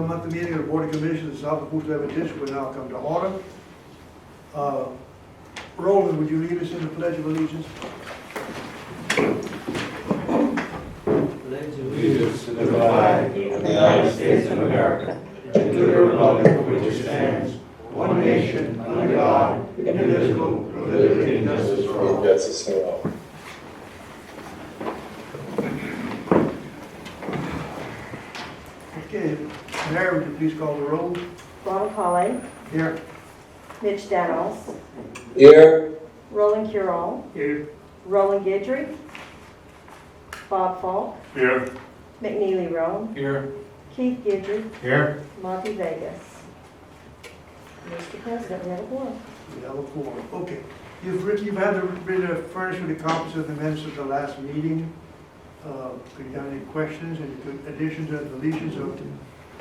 regular monthly meeting of the Board of Commissioners of the South Lafourche Levee District will now come to order. Roland, would you lead us in the Pledge of Allegiance? Allegiance to the flag of the United States of America, and to the republic for which it stands, one nation, under God, indivisible, with liberty and justice for all. Justice for all. Okay, Mayor, would you please call the roll? Ronald Colley, Here. Mitch Daniels, Here. Roland Curall, Here. Roland Guidry, Bob Falk, Here. McNeely Roan, Here. Keith Guidry, Here. Monty Vegas. Mr. President, we have a quorum. We have a quorum. Okay. You've had been furnished with the copies of the minutes of the last meeting. Could you have any questions, any additions or deletions of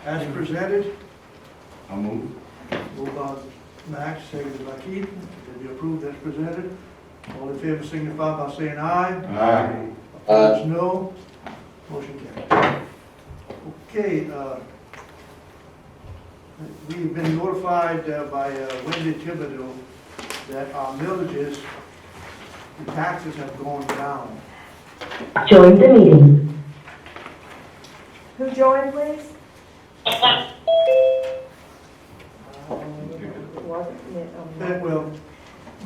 as presented? I'll move. Moved by Max, seconded by Keith, to be approved as presented. All in favor signify by saying aye. Aye. Opposed, no. Motion carried. Okay, we've been notified by Wendy Thibodeau that our villages, the taxes have gone down. Join the meeting. Who joined, please? Well,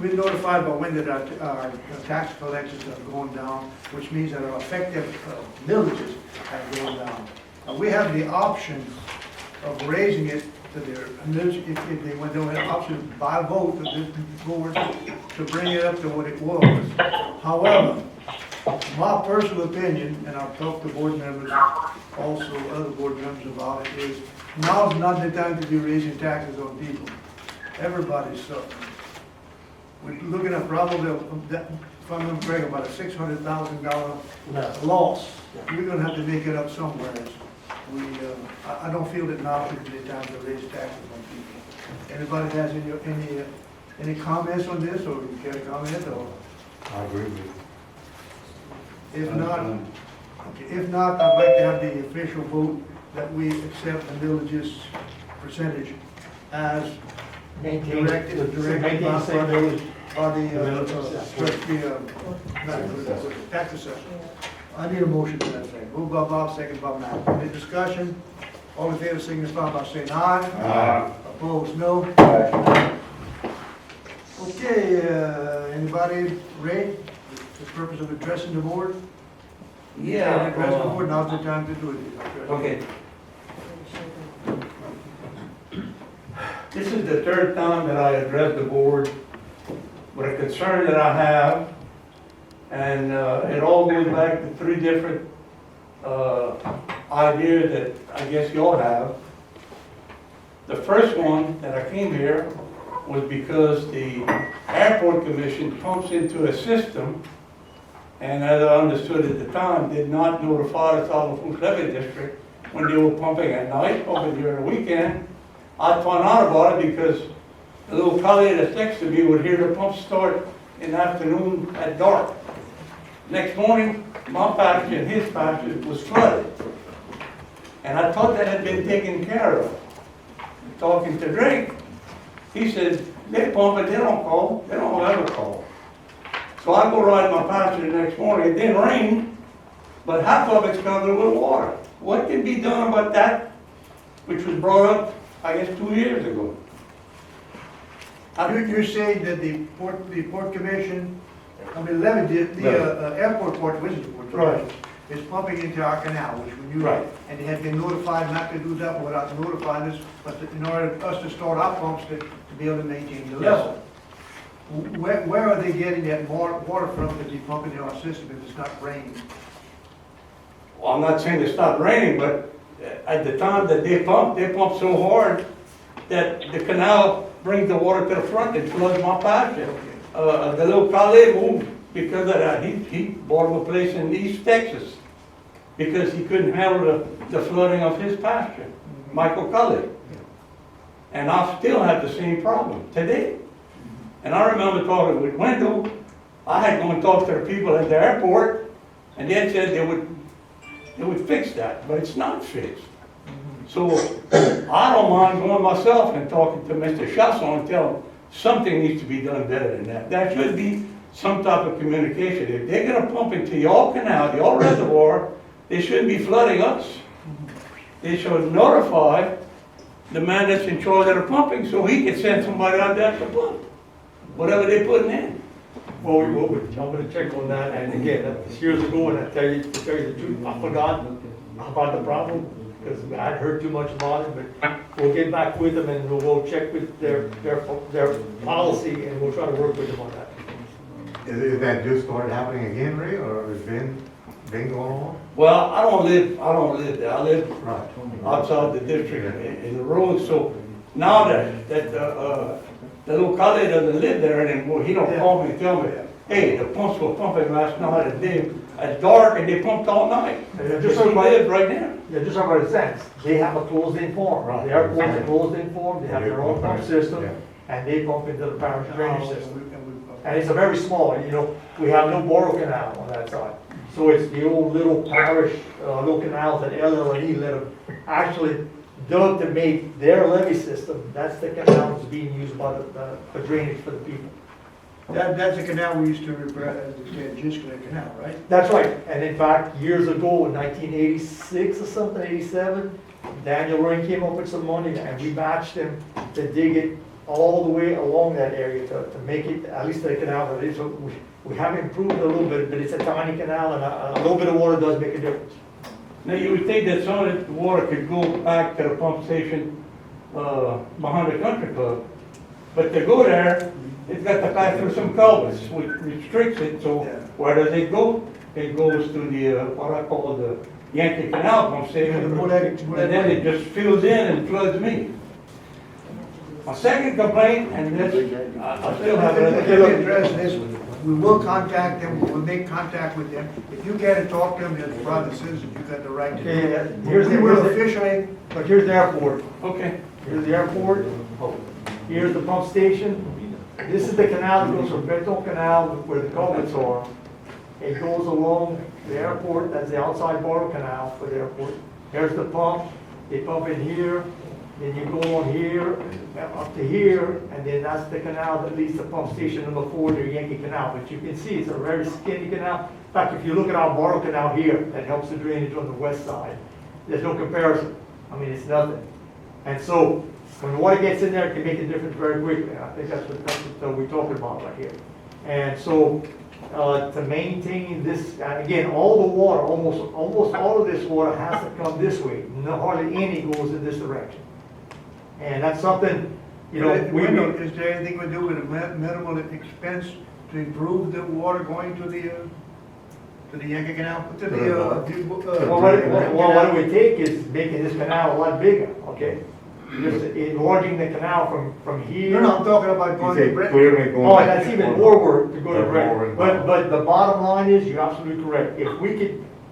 we're notified by Wendy that our tax collections have gone down, which means that our effective villages have gone down. We have the option of raising it to their, if they went down, an option by vote of this board to bring it up to what it was. However, my personal opinion, and I've talked to board members, also other board members about it, is now's not the time to be raising taxes on people. Everybody's suffering. We're looking at probably, if I'm not correct, about a $600,000 loss. We're gonna have to make it up somewhere. I don't feel that now should be the time to raise taxes on people. Anybody has any comments on this, or you care to comment, or? I agree with you. If not, I'd like to have the official vote that we accept the village's percentage as directed by the tax assessor. I need a motion to that effect. Moved by Bob, second by Matt. Any discussion? All in favor, signify by saying aye. Aye. Opposed, no. Okay, anybody ready? The purpose of addressing the board? Yeah. Address the board, now's the time to do it. Okay. This is the third time that I addressed the board with a concern that I have, and it all goes back to three different ideas that I guess you all have. The first one that I came here was because the airport commission pumps into a system, and as I understood at the time, did not notify the South Lafourche Levee District when they were pumping at night, pumping during the weekend. I found out about it because the little colleague that's next to me would hear the pump start in the afternoon at dark. Next morning, my pasture and his pasture was flooded. And I thought that had been taken care of. Talking to Drake, he said, they pump it, they don't call, they don't ever call. So I go ride my pasture the next morning, it didn't rain, but half of it's covered with water. What can be done about that, which was brought up, I guess, 2 years ago? You're saying that the port commission, I mean, the airport port, which is the port commission, is pumping into our canal, which we knew. Right. And they had been notified not to do that without notifying us, but in order for us to start our pumps to be able to maintain the level. Where are they getting that water from to be pumping in our system if it's not raining? Well, I'm not saying it's not raining, but at the time that they pump so hard that the canal brings the water to the front and floods my pasture. The little colleague moved because of that. He bought him a place in East Texas because he couldn't handle the flooding of his pasture, Michael Cully. And I still have the same problem today. And I remember talking with Wendell. I had gone and talked to the people at the airport, and they had said they would fix that, but it's not fixed. So I don't mind going myself and talking to Mr. Chasson and tell him something needs to be done better than that. There should be some type of communication. If they're gonna pump into your canal, your reservoir, they shouldn't be flooding us. They should notify the man that's in charge of the pumping so he can send somebody out there to pump, whatever they're putting in. Well, I'm gonna check on that, and again, that was years ago, and to tell you the truth, I forgot about the problem, because I hadn't heard too much about it, but we'll get back with them and we'll check with their policy, and we'll try to work with them on that. Is that just started happening again, Ray, or has been going on? Well, I don't live there. I live Right. outside the district in the road, so now that the little collie doesn't live there anymore, he don't call me and tell me, hey, the pumps were pumping last night at dark and they pumped all night. Yeah, Just he lives right there. Yeah, just so everybody understands, they have a closed-in form, Right. the airport's a closed-in form, they have their own pump system, Yeah. and they pump into the parish drainage system. And it's a very small, we have no borough canal on that side. So it's the old little parish, little canals that LL&E let them actually dug to make their levee system. That's the canal that's being used by the drainage for the people. That's the canal we used to refer as the Giscala Canal, right? That's right, and in fact, years ago, in 1986 or something, 87, Daniel Rain came up with some money, and we matched him to dig it all the way along that area to make it, at least the canal that it is. So we have improved a little bit, but it's a tiny canal, and a little bit of water does make a difference. Now, you would think that some of the water could go back to the pump station behind the country club, but to go there, it's got to pass through some culverts, which restricts it, so where does it go? It goes to the, what I call the Yankee Canal pump station, and then it just fills in and floods me. My second complaint, and this, I still have Let me another. address this. We will contact them, we'll make contact with them. If you get to talk to them, as private citizens, you got the right to do Okay, it. here's We will the, officially, but here's the airport. Okay. Here's the airport, here's the pump station. This is the canal that goes from Benton Canal where the culverts are. It goes along the airport, that's the outside borough canal for the airport. Here's the pump, they pump in here, then you go on here, up to here, and then that's the canal that leads to pump station number 4, the Yankee Canal. But you can see it's a very skinny canal. In fact, if you look at our borough canal here, that helps the drainage on the west side. There's no comparison. I mean, it's nothing. And so, when the water gets in there, it can make a difference very quickly. I think that's what we're talking about right here. And so, to maintain this, again, all the water, almost all of this water has to come this way. No, hardly any goes in this direction. And that's something, is there anything we do with a minimal expense to improve the water going to the Yankee Canal? To the, well, what we take is making this canal a lot bigger, okay? Just enlarging the canal from here. No, I'm talking about You going say to Brent. clearly going. Oh, that's even more work to go to Yeah, more Brent. work. But the bottom line is, you're absolutely correct.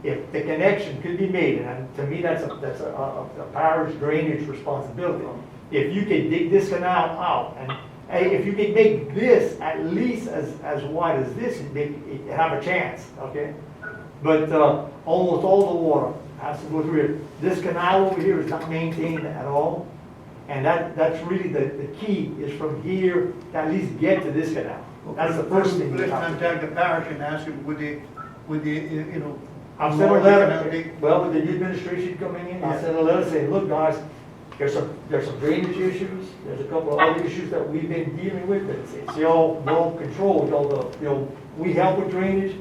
If the connection could be made, and to me, that's a parish drainage responsibility. If you could dig this canal out, and if you could make this at least as wide as this, it'd have a chance, okay? But almost all the water has to go through here. This canal over here is not maintained at all. And that's really the key, is from here to at least get to this canal. That's the first thing. Let's contact the parish and ask them, would they, I'll send a letter, well, with the new administration coming in, I'll send a letter saying, look, guys, there's some drainage issues, there's a couple of other issues that we've been dealing with, but it's y'all control, we help with drainage,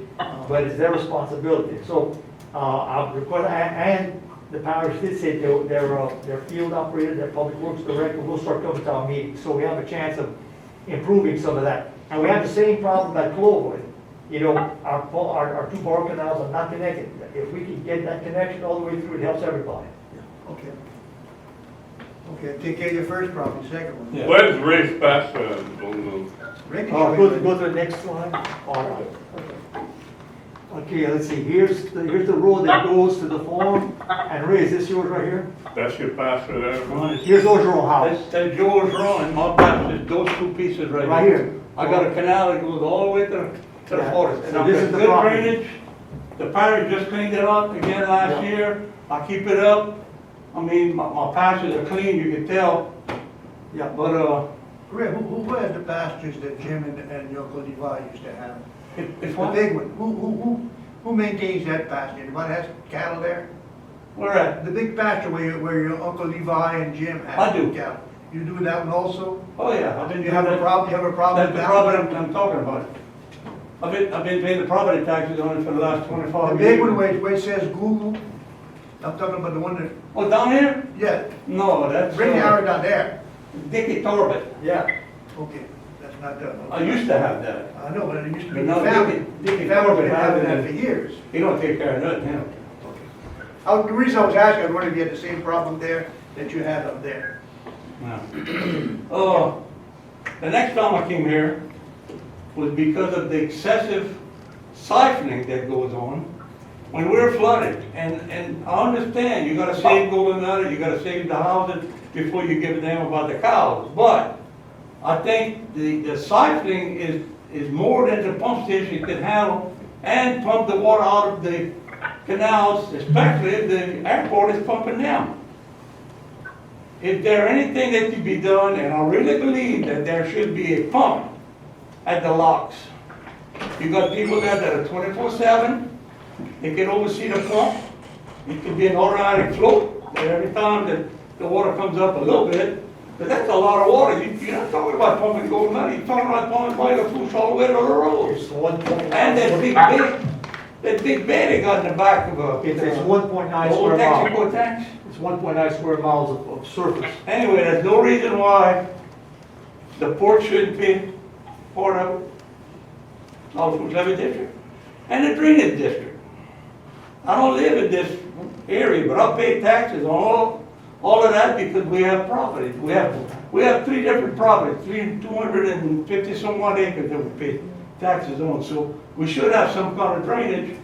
but it's their responsibility. So, I'll request, and the parish did say their field operator, their public works director will start coming to our meetings, so we have a chance of improving some of that. And we have the same problem at Cloverwood. Our two borough canals are not connected. If we can get that connection all the way through, it helps everybody. Okay. Okay, take care of your first problem, second one. Yeah. Where's Ray's Pasture going Rick, Go to the next slide. All right. Okay, let's see, here's the road that goes to the farm, and Ray, is this yours right here? That's your pasture there? Here's Ogeron House, That George Run, my patch is those two pieces right right here. here. I got a canal that goes all the way to the Yeah. forest. And So I've this got is the good property. drainage. The parish just cleaned it up again last Yeah. year. I keep it up. I mean, my pastures are clean, you can tell, Yeah, but, Ray, who has the pastures that Jim and your Uncle Levi used to have? if The what? big one, who maintains that pasture? Anybody has cattle there? Where at? The big pasture where your Uncle Levi and Jim had I do. cattle. You do that one also? Oh, yeah, I've been. You have a problem, you have a problem That's with the that one? property I'm talking about. I've been paying the property taxes on it for the last 25 The years. big one where it says Google, I'm talking about the one that, Oh, down here? yeah, No, that's, bring the arrow down there. Dickie Torbett. yeah. Okay, that's not done. I used to have that. I know, but it used to be But the now family. Dickie The family's been Corbett having had that it. for years. He don't take care of nothing, him. The reason I was asking, I was wondering if you had the same problem there that you had up there. No. The next time I came here was because of the excessive siphoning that goes on when we're flooded. And I understand, you gotta save Golden Nut, you gotta save the houses before you give a damn about the cows. But I think the siphoning is more than the pump station can handle and pump the water out of the canals, especially if the airport is pumping them. If there anything that can be done, and I really believe that there should be a pump at the locks. You got people there that are 24/7, they can oversee the pump. It could be an automatic float, and every time that the water comes up a little bit, but that's a lot of water. You're not talking about pumping Golden Nut, you're talking about pumping Lafourche all the way to the road. It's 1.9. And that big bed they got in the back of a. It's 1.9 the old square miles. Texaco tanks. It's 1.9 square miles of surface. Anyway, there's no reason why the port shouldn't be part of it. Lafourche Levee District. And the drainage district. I don't live in this area, but I pay taxes on all of that because we have properties. We have 3 different properties, 250 some odd acres that we pay taxes on. So we should have some kind of drainage.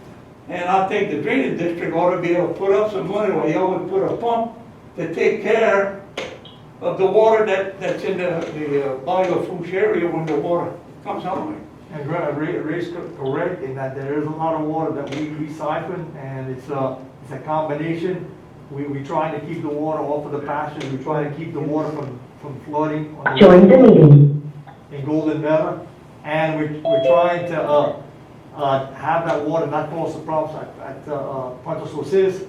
And I think the drainage district ought to be able to put up some money where you would put a pump to take care of the water that's in the Lafourche area when the water comes out. And Ray's correct in that there is a lot of water that we siphon, and it's a combination. We try to keep the water off of the pastures, we try to keep the water from flooding on Join the meeting. in Golden Meadow, and we're trying to have that water not cause the problems at Puerto Sosis.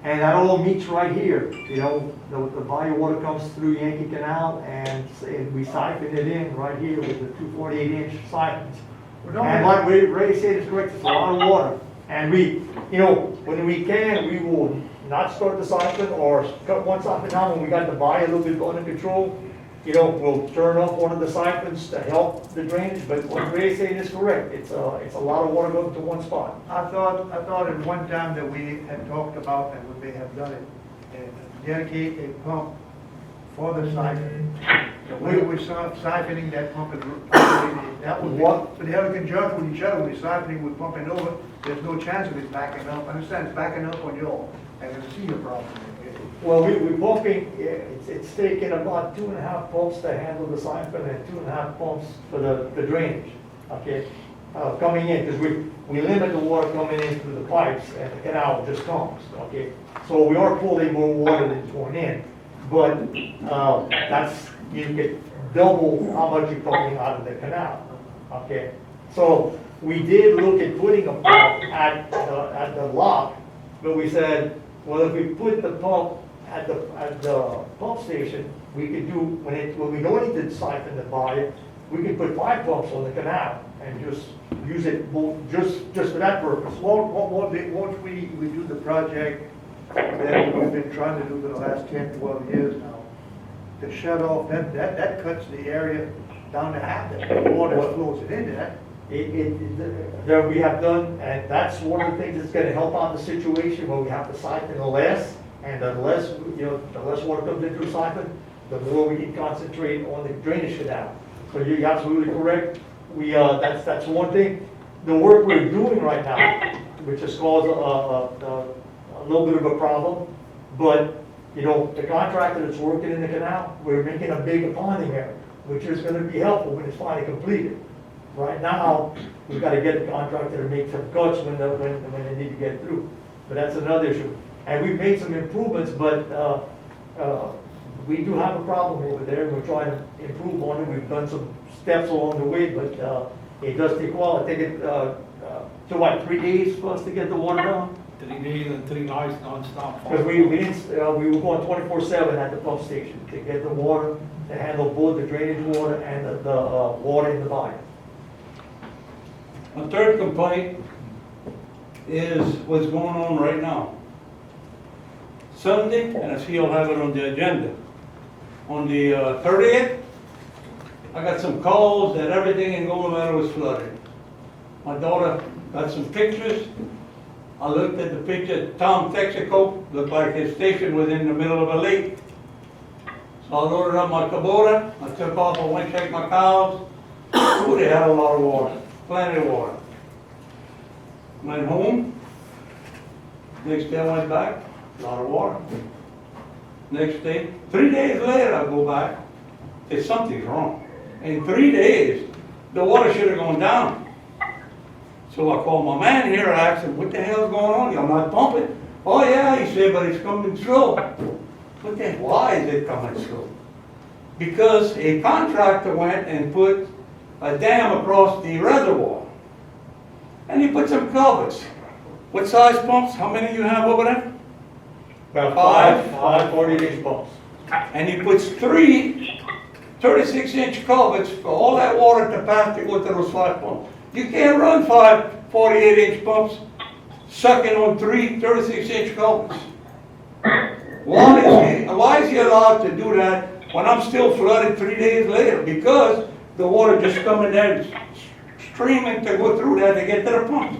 And that all meets right here, you know, the body of water comes through Yankee Canal, and we siphon it in right here with the 248-inch siphons. And like Ray said, it's correct, it's a lot of water. And we, you know, when we can, we will not start the siphon or cut one siphon out when we got the body a little bit under control. You know, we'll turn off one of the siphons to help the drainage, but what Ray said is correct. It's a lot of water going to one spot. I thought at one time that we had talked about, and we may have done it, and dedicate a pump for the siphon. The way we're siphoning that pump, that would be, but they have a conjunction with each other, we're siphoning, we're pumping over, there's no chance of it backing up. I understand it's backing up on y'all, and I see your problem. Well, we're pumping, it's taking about 2.5 pumps to handle the siphon and 2.5 pumps for the drainage, okay? Coming in, because we limit the water coming in through the pipes and the canal just comes, okay? So we are pulling more water than going in, but that's, you get double how much you're pumping out of the canal, okay? So we did look at putting a pump at the lock, but we said, well, if we put the pump at the pump station, we could do, when we don't need to siphon the body, we could put 5 pumps on the canal and just use it just for that purpose. Once we do the project that we've been trying to do for the last 10, 12 years now, to shut off, that cuts the area down to half, the water flows it into that. There we have done, and that's one of the things that's gonna help out the situation where we have to siphon the less, and the less, you know, the less water comes in through siphon, the more we can concentrate on the drainage canal. So you're absolutely correct. That's one thing. The work we're doing right now, which has caused a little bit of a problem, but, you know, the contractor that's working in the canal, we're making a big ponding area, which is gonna be helpful when it's finally completed. Right now, we've got to get the contractor to make some cuts when they need to get through. But that's another issue. And we've made some improvements, but, we do have a problem over there, and we're trying to improve on it. We've done some steps along the way, but, it does take a while. I think it, to what, 3 days for us to get the water down? 3 days and 3 nights nonstop. Because we were going 24/7 at the pump station to get the water, to handle both the drainage water and the water in the line. My third complaint is what's going on right now. Sunday, and I see you'll have it on the agenda. On the 30th, I got some calls that everything in Golden Meadow was flooded. My daughter got some pictures. I looked at the picture, Tom Texaco, looked like his station was in the middle of a lake. So I loaded up my Kubota, I took off, I went to check my cows. Ooh, they had a lot of water, plenty of water. Went home. Next day I went back, a lot of water. Next day, 3 days later I go back, there's something's wrong. In 3 days, the water should have gone down. So I called my man here, I asked him, what the hell's going on? You're not pumping? Oh yeah, he said, but it's coming slow. What the, why is it coming slow? Because a contractor went and put a dam across the reservoir. And he put some culverts. What size pumps? How many you have over there? About five 40-inch pumps. And he puts 3 36-inch culverts for all that water to pass to go to those 5 pumps. You can't run 5 48-inch pumps sucking on 3 36-inch culverts. Why is he allowed to do that when I'm still flooded 3 days later? Because the water just coming there, streaming to go through that to get to the pumps.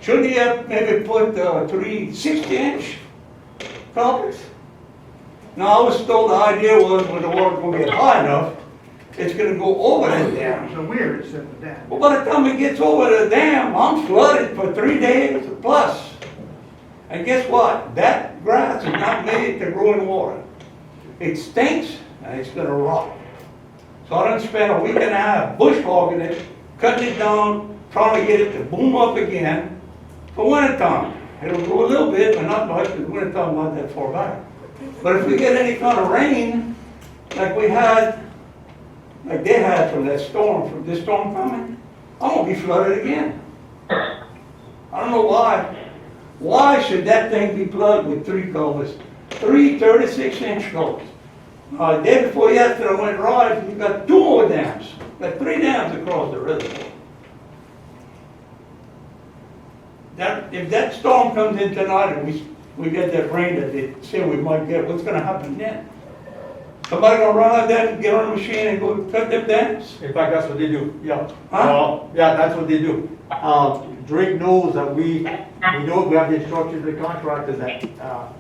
Shouldn't he have maybe put 3 60-inch culverts? Now, I was told the idea was when the water's going to get high enough, it's going to go over that dam. So weird, it's in the dam. Well, by the time it gets over the dam, I'm flooded for 3 days plus. And guess what? That grass is not made to grow in water. It stinks and it's going to rot. So I done spent a week and a half bush hogging it, cutting it down, trying to get it to boom up again for winter time. It'll grow a little bit, but not much, because winter time not that far back. But if we get any kind of rain, like we had, like they had from that storm, from this storm coming, I'm gonna be flooded again. I don't know why. Why should that thing be plugged with 3 culverts? 3 36-inch culverts. The day before yesterday, I went right, you got 2 more dams. Got 3 dams across the reservoir. If that storm comes in tonight and we get that rain that they say we might get, what's gonna happen then? Somebody gonna run out there and get on the machine and go cut them dams? In fact, that's what they do, yeah. Huh? Yeah, that's what they do. Drake knows that we know, we have the instructions of the contractor that,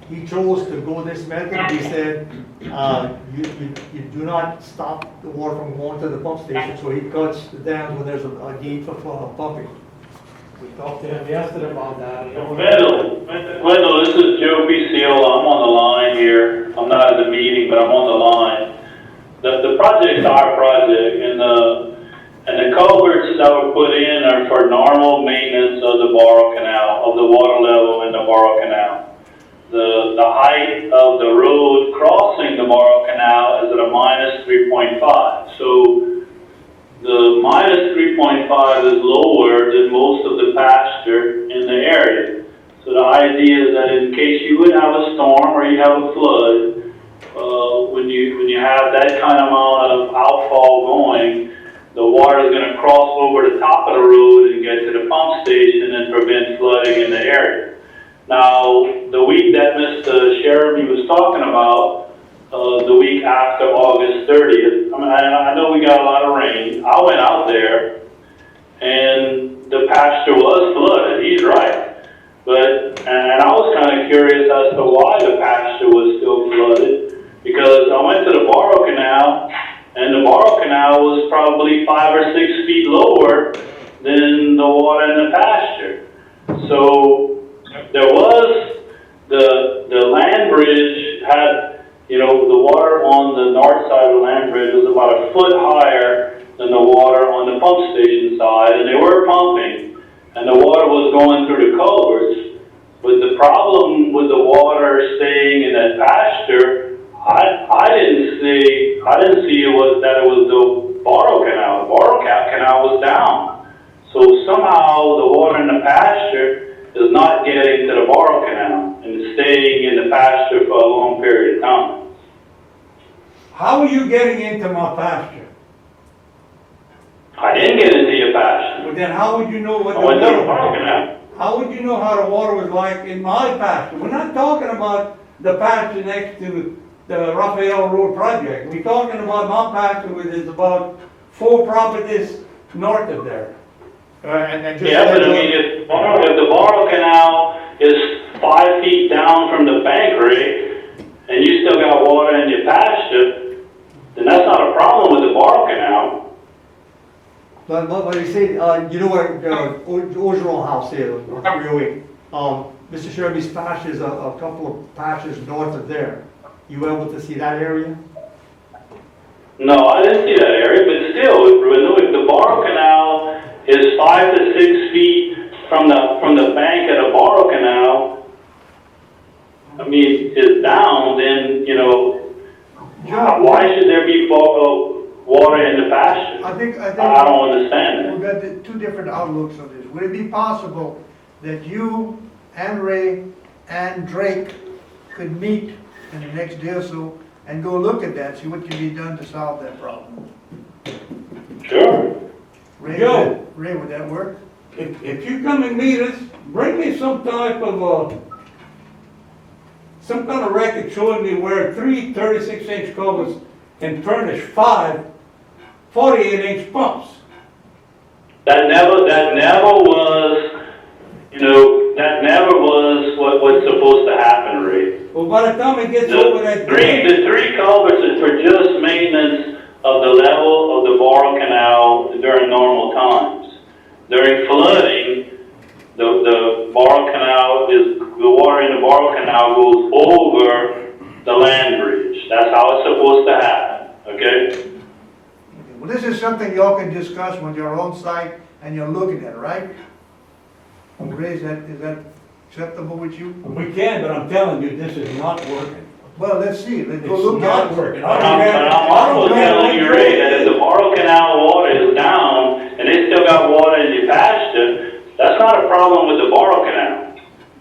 he chose to go this method. He said, you do not stop the water from going to the pump station, so he cuts the dams when there's a need for pumping. We talked to him yesterday about that. Wendell, this is Joe Piciola. I'm on the line here. I'm not at the meeting, but I'm on the line. The project's our project, and the culverts that were put in are for normal maintenance of the Barrow Canal, of the water level in the Barrow Canal. The height of the road crossing the Barrow Canal is at a minus 3.5. So the minus 3.5 is lower than most of the pasture in the area. So the idea is that in case you would have a storm or you have a flood, when you have that kind of amount of outfall going, the water is going to cross over the top of the road and get to the pump station and prevent flooding in the area. Now, the week that Mr. Sheremy was talking about, the week after August 30th, I know we got a lot of rain. I went out there and the pasture was flooded. He's right. And I was kind of curious as to why the pasture was still flooded, because I went to the Barrow Canal, and the Barrow Canal was probably 5 or 6 feet lower than the water in the pasture. So there was the land bridge had, the water on the north side of the land bridge was about a foot higher than the water on the pump station side, and they were pumping, and the water was going through the culverts. But the problem with the water staying in that pasture, I didn't see it was that it was the Borrow Canal. The Borrow Canal was down. So somehow the water in the pasture is not getting to the Borrow Canal and it's staying in the pasture for a long period of time. How are you getting into my pasture? I didn't get into your pasture. Well, then how would you know what I the went to the water Borrow was? Canal. How would you know how the water was like in my pasture? We're not talking about the pasture next to the Raphael Road project. We're talking about my pasture, which is about 4 properties north of there. And just. Yeah, but I mean, if the Borrow Canal is 5 feet down from the bank rate, and you still got water in your pasture, then that's not a problem with the Borrow Canal. But you say, you know where, Orgeron House here, on 308, Mr. Sherby's pasture is a couple of pastures north of there. You were able to see that area? No, I didn't see that area, but still, if the Borrow Canal is 5 to 6 feet from the bank of the Borrow Canal, I mean, is down, then, you know, why should there be water in the pasture? I think I don't understand it. we've got the two different outlooks on this. Would it be possible that you and Ray and Drake could meet in the next day or so and go look at that, see what can be done to solve that problem? Sure. Joe. Ray, would that work? If you come and meet us, bring me some type of some kind of record showing me where 3 36-inch culverts can furnish 5 48-inch pumps. That never was, you know, that never was what's supposed to happen, Ray. Well, by the time it gets over that The three culverts is for just maintenance of the level of the Borrow Canal during normal times. During flooding, the Borrow Canal the water in the Borrow Canal goes over the land bridge. That's how it's supposed to happen, okay? Well, this is something y'all can discuss when you're on site and you're looking at it, right? Ray, is that acceptable with you? we can, but I'm telling you, this is not working. Well, let's see, let's go It's look at not it. working. But I'm also telling you, Ray, that if the Borrow Canal water is down and they still got water in your pasture, that's not a problem with the Borrow Canal.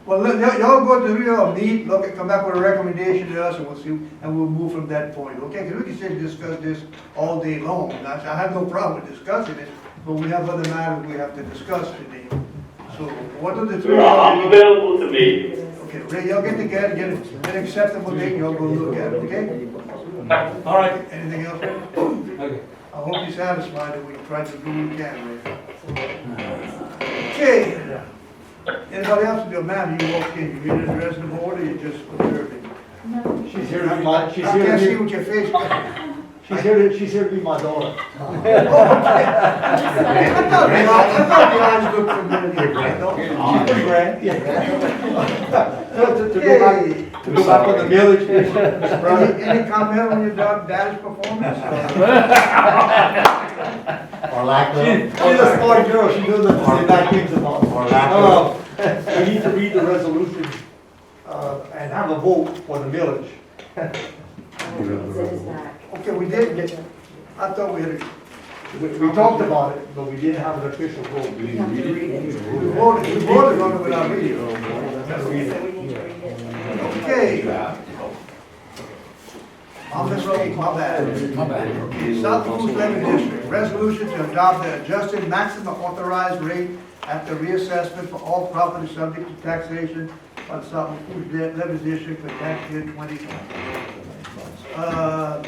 Well, y'all go to your meet, look at, come back with a recommendation to us, and we'll see, and we'll move from that point, okay? Because we can sit and discuss this all day long. Now, I have no problem with discussing it, but we have other matters we have to discuss today. So, what are the three? I'm available to meet. Okay, Ray, y'all get together, get an acceptable date, y'all go look at it, okay? All right. Anything else? Okay. I hope you're satisfied that we tried to do what we can, Ray. Okay. Anybody else in your man, you walk in, you read the rest of the board, or you just observing? She's here to be my, I can't see with your face. she's here to be my daughter. I thought the eyes looked familiar. She's pretty grand, yeah. To go back on the village. Any comment on your dad's performance? Or lack She's of? a smart girl, she knows not to say bad things about me. Or lack of? We need to read the resolution, and have a vote for the village. Okay, we did get, I thought we had, We talked about it, but we didn't have an official vote. we voted on it without reading it. Okay. On this road, my bad. Okay, South Lafourche Levee District, resolution to adopt the adjusted maximum authorized rate after reassessment for all property subject to taxation by the South Lafourche Levee District for tax year 2020.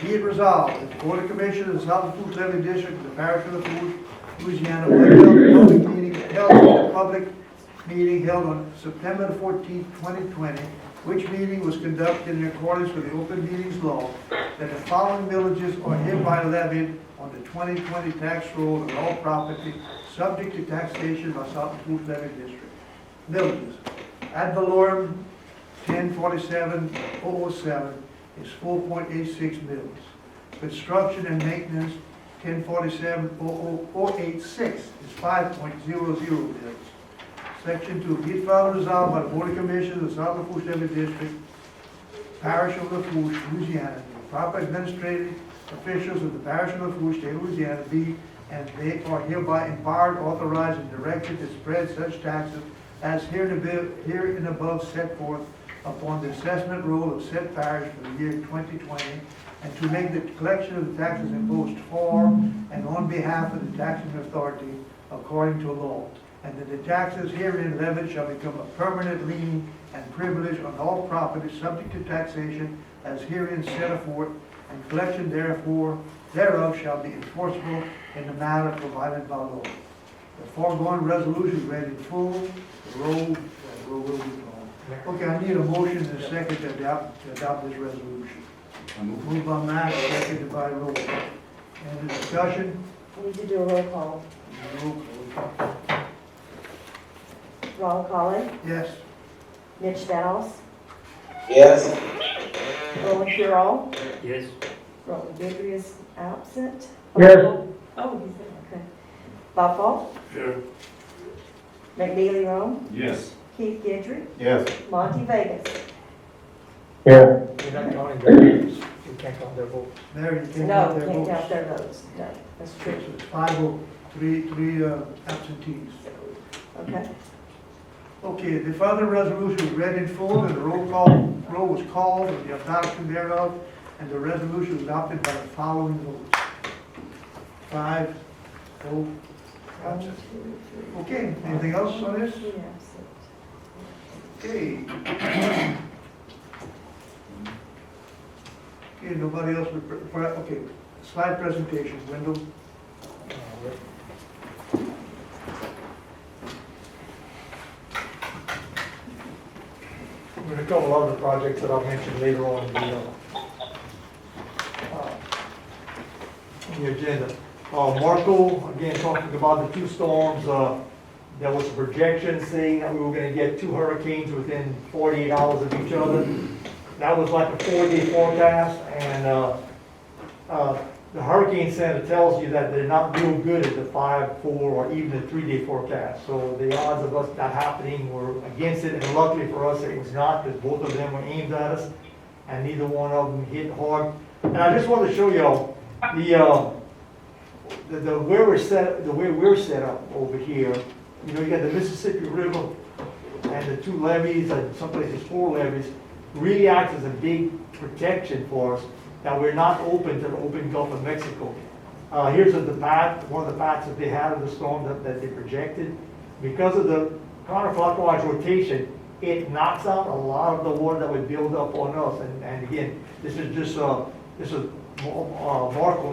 Be it resolved, that the Board of Commissioners of the South Lafourche Levee District of the Parish of Lafourche, Louisiana, held a public meeting held on September the 14th, 2020, which meeting was conducted in accordance with the open meetings law, that the following villages are hereby levied on the 2020 tax roll on all property subject to taxation by South Lafourche Levee District. Villages: ad valorem 1047,007 is 4.86 mils. Construction and maintenance 1047,086 is 5.00 mils. Section 2, be it further resolved by the Board of Commissioners of the South Lafourche Levee District, Parish of Lafourche, Louisiana, the proper administrative officials of the Parish of Lafourche, State of Louisiana, be and they are hereby empowered, authorized, and directed to spread such taxes as here and above set forth upon the assessment roll of said parish for the year 2020, and to make the collection of the taxes imposed for and on behalf of the taxing authority according to law, and that the taxes herein levied shall become a permanent lien and privilege on all property subject to taxation as herein set forth, and collection thereof shall be enforceable in the manner provided by law. The foregoing resolution read in full, the roll will be called. Okay, I need a motion and a second to adopt this resolution. Moved by Max, seconded by Roll. Any discussion? We need to do a roll call. Roll call. Ron Collins, Yes. Mitch Dowse, Yes. Roland Huron, Yes. Roland Guidry is absent. Yes. Oh, he's there, okay. Lafourche, Here. McNeely Rome, Yes. Keith Guidry, Yes. Monty Vegas. Here. We're not counting their votes. We can't count their votes. There, you can't No, count their can't votes. count their votes. No, that's So true. it's 5-0, three absentees. Okay. Okay, the further resolution was read in full, and the roll was called, and the adoption thereof, and the resolution was adopted by the following votes. 5-0 1, absent. 2, 3. Okay, anything else on this? 3 absent. Okay. Okay, nobody else would, okay, slide presentation, Wendell. We're going to cover a lot of the projects that I'll mention later on in the agenda. Marco, again, talking about the two storms, there was a projection saying that we were gonna get 2 hurricanes within 48 hours of each other. That was like a 4-day forecast, and the Hurricane Center tells you that they're not real good at the 5, 4, or even the 3-day forecast. So the odds of us that happening were against it, and luckily for us, it was not, because both of them were aimed at us, and neither one of them hit hard. And I just wanted to show y'all the way we're set up over here. You know, you got the Mississippi River and the 2 levees, and some places 4 levees, really acts as a big protection for us, that we're not open to the open Gulf of Mexico. Here's the path, one of the paths that they had of the storm that they projected. Because of the counterclockwise rotation, it knocks out a lot of the water that would build up on us. And again, this is just Marco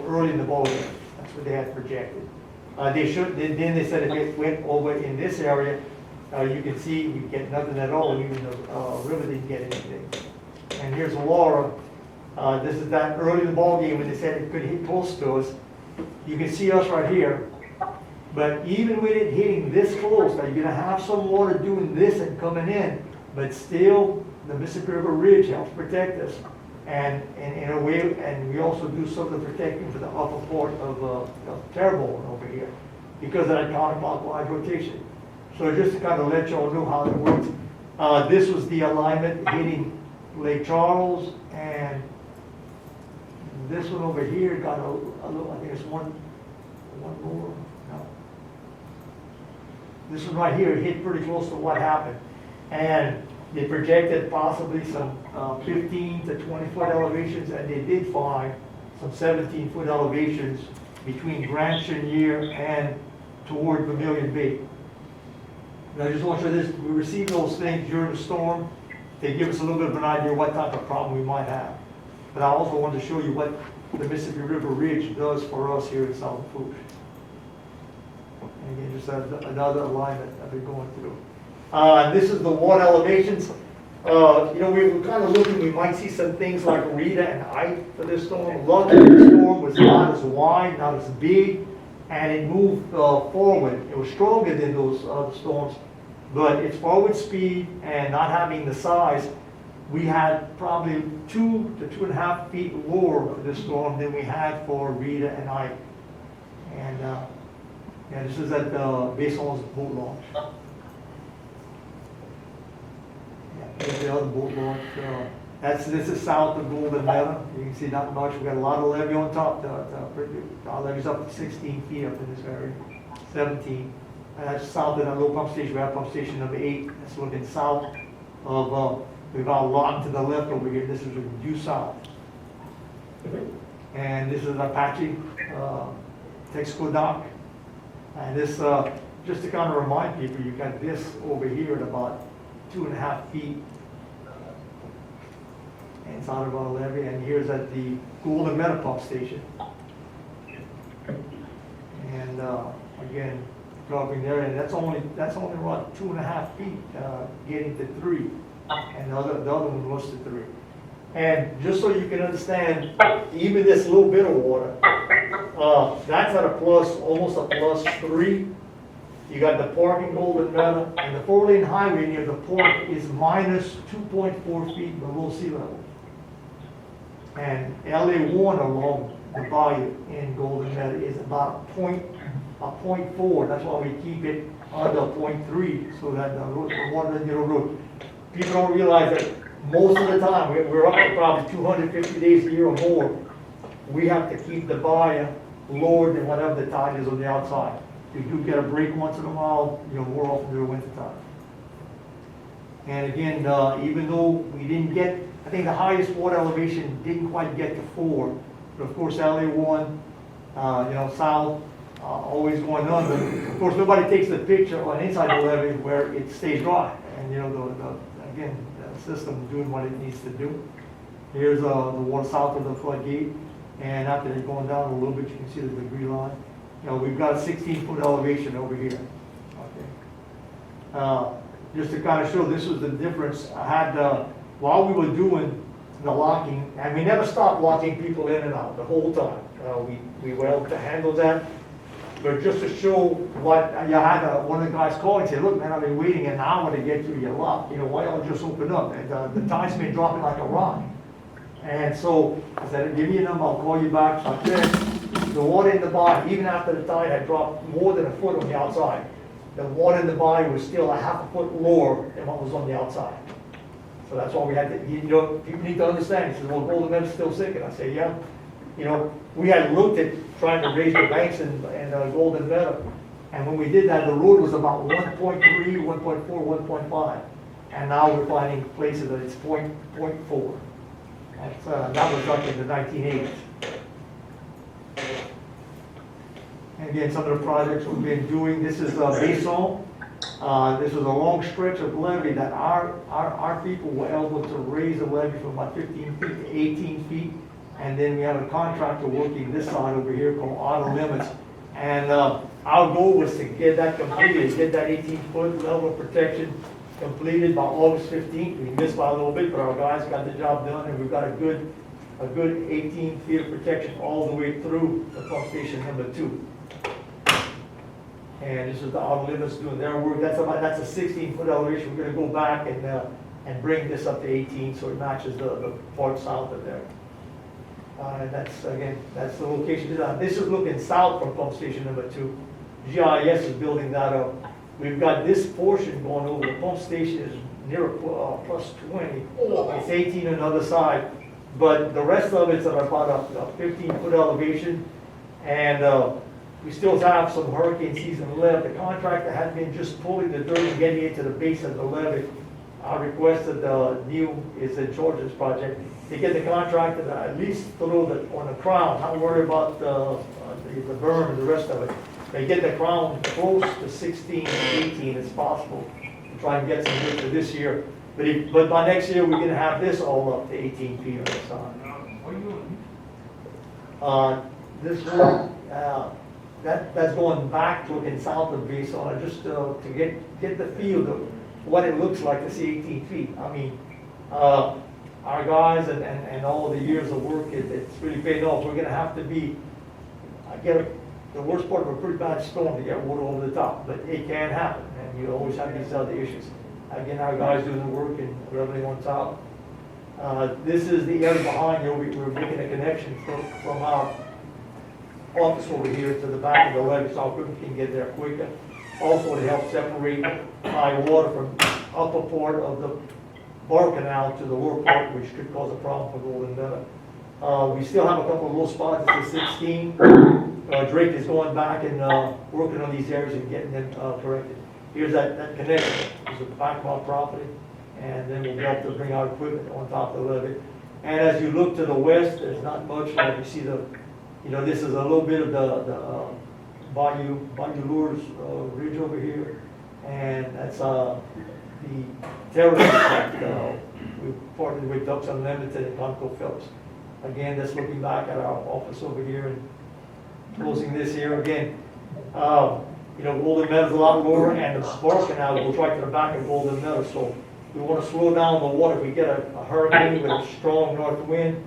early in the ball game. That's what they had projected. Then they said if it went over in this area, you can see we get nothing at all, even the river didn't get anything. And here's Laura. This is that early in the ball game when they said it could hit close to us. You can see us right here. But even with it hitting this close, now you're going to have some water doing this and coming in, but still the Mississippi River Ridge helps protect us. And in a way, and we also do some of the protecting for the upper part of Terrebonne over here because of that counterclockwise rotation. So just to kind of let y'all know how it works. This was the alignment hitting Lake Charles, and this one over here got a little, I think it's one more, no. This one right here hit pretty close to what happened. And they projected possibly some 15 to 20 foot elevations, and they did find some 17 foot elevations between Grand Chenier and toward Vermilion Bay. And I just want to show this, we received those things during the storm. They give us a little bit of an idea what type of problem we might have. But I also wanted to show you what the Mississippi River Ridge does for us here in South Lafourche. And again, just another alignment that we're going through. This is the water elevations. You know, we were kind of looking, we might see some things like Rita and Ike for this storm. Luckily, the storm was not as wide, not as big, and it moved forward. It was stronger than those other storms, but its forward speed and not having the size, we had probably 2 to 2.5 feet lower for this storm than we had for Rita and Ike. And yeah, this is at Bason's boat launch. There's the other boat launch. This is south of Golden Meadow. You can see not much. We got a lot of levee on top. Our levee's up to 16 feet up in this area, 17. And that's south of that little pump station. We have pump station number 8. That's looking south of, we've got a lot to the left over here. This is due south. And this is Apache, Texaco dock. And this, just to kind of remind people, you got this over here at about 2.5 feet inside of our levee, and here's at the Golden Meadow pump station. And again, dropping there, and that's only about 2.5 feet, getting to 3, and the other one was to 3. And just so you can understand, even this little bit of water, that's at a plus, almost a +3. You got the park in Golden Meadow, and the 4-lane highway near the port is minus 2.4 feet below sea level. And LA1 along the bayou in Golden Meadow is about a 0.4. That's why we keep it under 0.3, so that the water doesn't get overloaded. People don't realize that most of the time, we're up to probably 250 days a year or more, we have to keep the bayou lower than whatever the tide is on the outside. We do get a break once in a while, more often during winter time. And again, even though we didn't get, I think the highest water elevation didn't quite get to 4, but of course LA1, south, always going under. Of course, nobody takes the picture on inside the levee where it stays dry, and again, the system doing what it needs to do. Here's the water south of the floodgate, and after they're going down a little bit, you can see the degree line. We've got a 16-foot elevation over here. Okay. Just to kind of show this was the difference. I had, while we were doing the locking, and we never stopped locking people in and out the whole time. We were able to handle that. But just to show what, you had one of the guys call and say, look, man, I've been waiting an hour to get through your lock. Why don't you just open up? And the tide's been dropping like a rock. And so I said, give me a number, I'll call you back. So I said, the water in the bayou, even after the tide had dropped more than a foot on the outside, the water in the bayou was still a half a foot lower than what was on the outside. So that's why we had to, people need to understand. He says, well, Golden Meadow's still sinking. I say, yeah. We had looked at trying to raise the banks in Golden Meadow. And when we did that, the road was about 1.3, 1.4, 1.5. And now we're finding places that it's 0.4. That was up in the 1980s. And again, some of the projects we've been doing, this is Basin. This was a long stretch of levee that our people were able to raise the levee from about 15 feet to 18 feet. And then we have a contractor working this side over here called Auto Limits. And our goal was to get that completed, get that 18-foot level of protection completed by August 15th. We missed by a little bit, but our guys got the job done, and we've got a good 18 feet of protection all the way through the pump station number 2. And this is the Auto Limits doing their work. That's a 16-foot elevation. We're going to go back and bring this up to 18 so it matches the part south of there. That's the location. This is looking south from pump station number 2. GIS is building that up. We've got this portion going over. The pump station is near plus 20. It's 18 on the other side. But the rest of it's at about a 15-foot elevation. And we still have some hurricane season left. The contractor had been just pulling the dirt and getting it to the base of the levee. I requested Neil is in charge of this project to get the contractor to at least throw on the crown, not worry about the berm and the rest of it. They get the crown close to 16, 18 as possible to try and get some good for this year. But by next year, we're going to have this all up to 18 feet on the side. This one, that's going back looking south of Basin, just to get the feel of what it looks like to see 18 feet. I mean, our guys and all the years of work, it's really paid off. We're going to have to the worst part of a pretty bad storm to get water over the top, but it can happen, and you always have these other issues. Again, our guys doing the work and everything on top. This is the area behind you. We're making a connection from our office over here to the back of the levee so we can get there quicker. Also to help separate high water from upper part of Borough Canal to the lower part, which could cause a problem for Golden Meadow. We still have a couple of low spots at the 16. Drake is going back and working on these areas and getting them corrected. Here's that connection, it's a back of our property, and then we'll be able to bring our equipment on top of the levee. And as you look to the west, there's not much, like you see this is a little bit of the Bayou Lourdes Ridge over here, and that's the terrace that we partnered with Ducks Unlimited and ConocoPhillips. Again, that's looking back at our office over here and closing this here again. Golden Meadow's a lot lower, and the Borough Canal goes right to the back of Golden Meadow, so we want to slow down the water. If we get a hurricane with a strong north wind,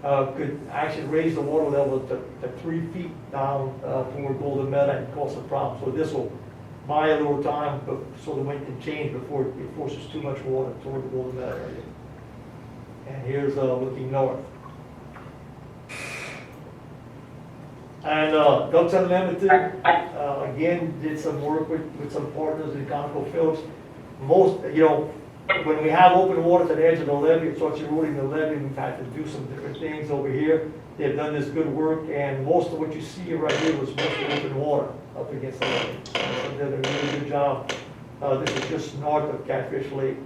could actually raise the water level to 3 feet down toward Golden Meadow and cause a problem. So this will buy a little time, but so the wind can change before it forces too much water toward the Golden Meadow area. And here's looking north. And Ducks Unlimited, again, did some work with some partners in ConocoPhillips. When we have open water to the edge of the levee, it starts eroding the levee. We've had to do some different things over here. They've done this good work, and most of what you see right here was mostly open water up against the levee. So they did a really good job. This is just north of Catfish Lake.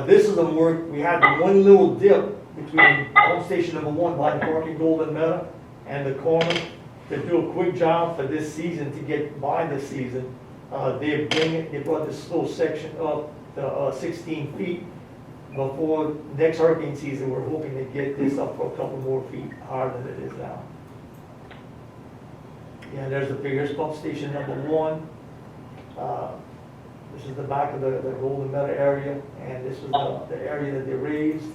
This is the work. We had one little dip between pump station number 1 by the parking Golden Meadow and the corner to do a quick job for this season to get by this season. They brought this little section up to 16 feet. Before next hurricane season, we're hoping to get this up for a couple more feet higher than it is now. Yeah, there's the here's pump station number 1. This is the back of the Golden Meadow area, and this is the area that they raised.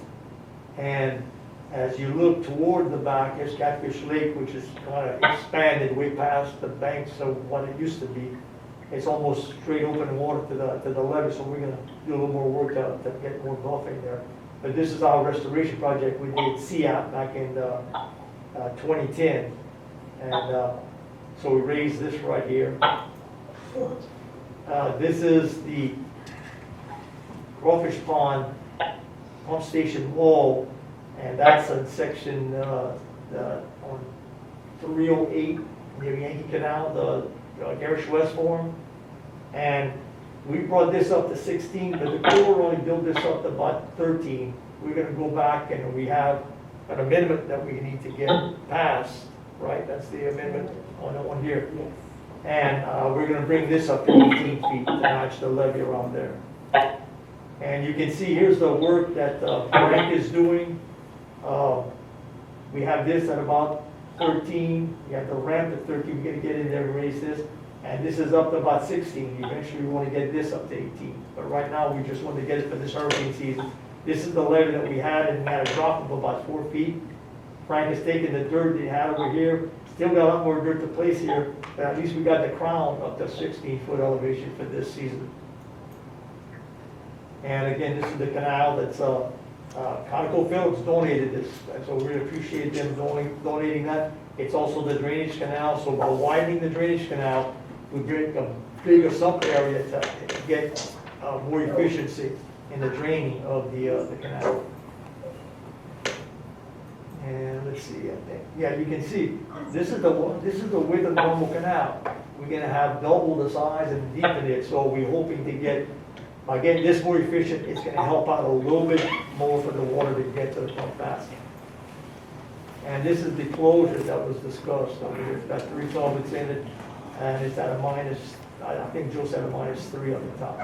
And as you look toward the back, there's Catfish Lake, which is kind of expanded way past the banks of what it used to be. It's almost straight open water to the levee, so we're going to do a little more work to get more buffing there. But this is our restoration project we did CAP back in 2010. And so we raised this right here. This is the Crawfish Pond pump station wall, and that's in section on 308 near Yankee Canal, the Garish West Forum. And we brought this up to 16, but the Corps only built this up to about 13. We're going to go back and we have an amendment that we need to get passed, right? That's the amendment on the one here. And we're going to bring this up to 18 feet to match the levee around there. And you can see here's the work that Frank is doing. We have this at about 13. You have the ramp at 13. We're going to get in there and raise this. And this is up to about 16. Eventually we want to get this up to 18. But right now we just want to get it for this hurricane season. This is the levee that we had, and we had a drop of about 4 feet. Frank has taken the dirt that he had over here. Still got a lot more dirt to place here, but at least we got the crown up to 16-foot elevation for this season. And again, this is the canal that's ConocoPhillips donated this, and so we really appreciate them donating that. It's also the drainage canal, so by widening the drainage canal, we get a bigger sump area to get more efficiency in the draining of the canal. And let's see, I think, yeah, you can see, this is the width of the normal canal. We're gonna have double the size and deepen it, so we're hoping to get, by getting this more efficient, it's gonna help out a little bit more for the water to get to the pump faster. And this is the closure that was discussed. It's got 3 solvents in it, and it's at a minus, I think Joe said a -3 on the top.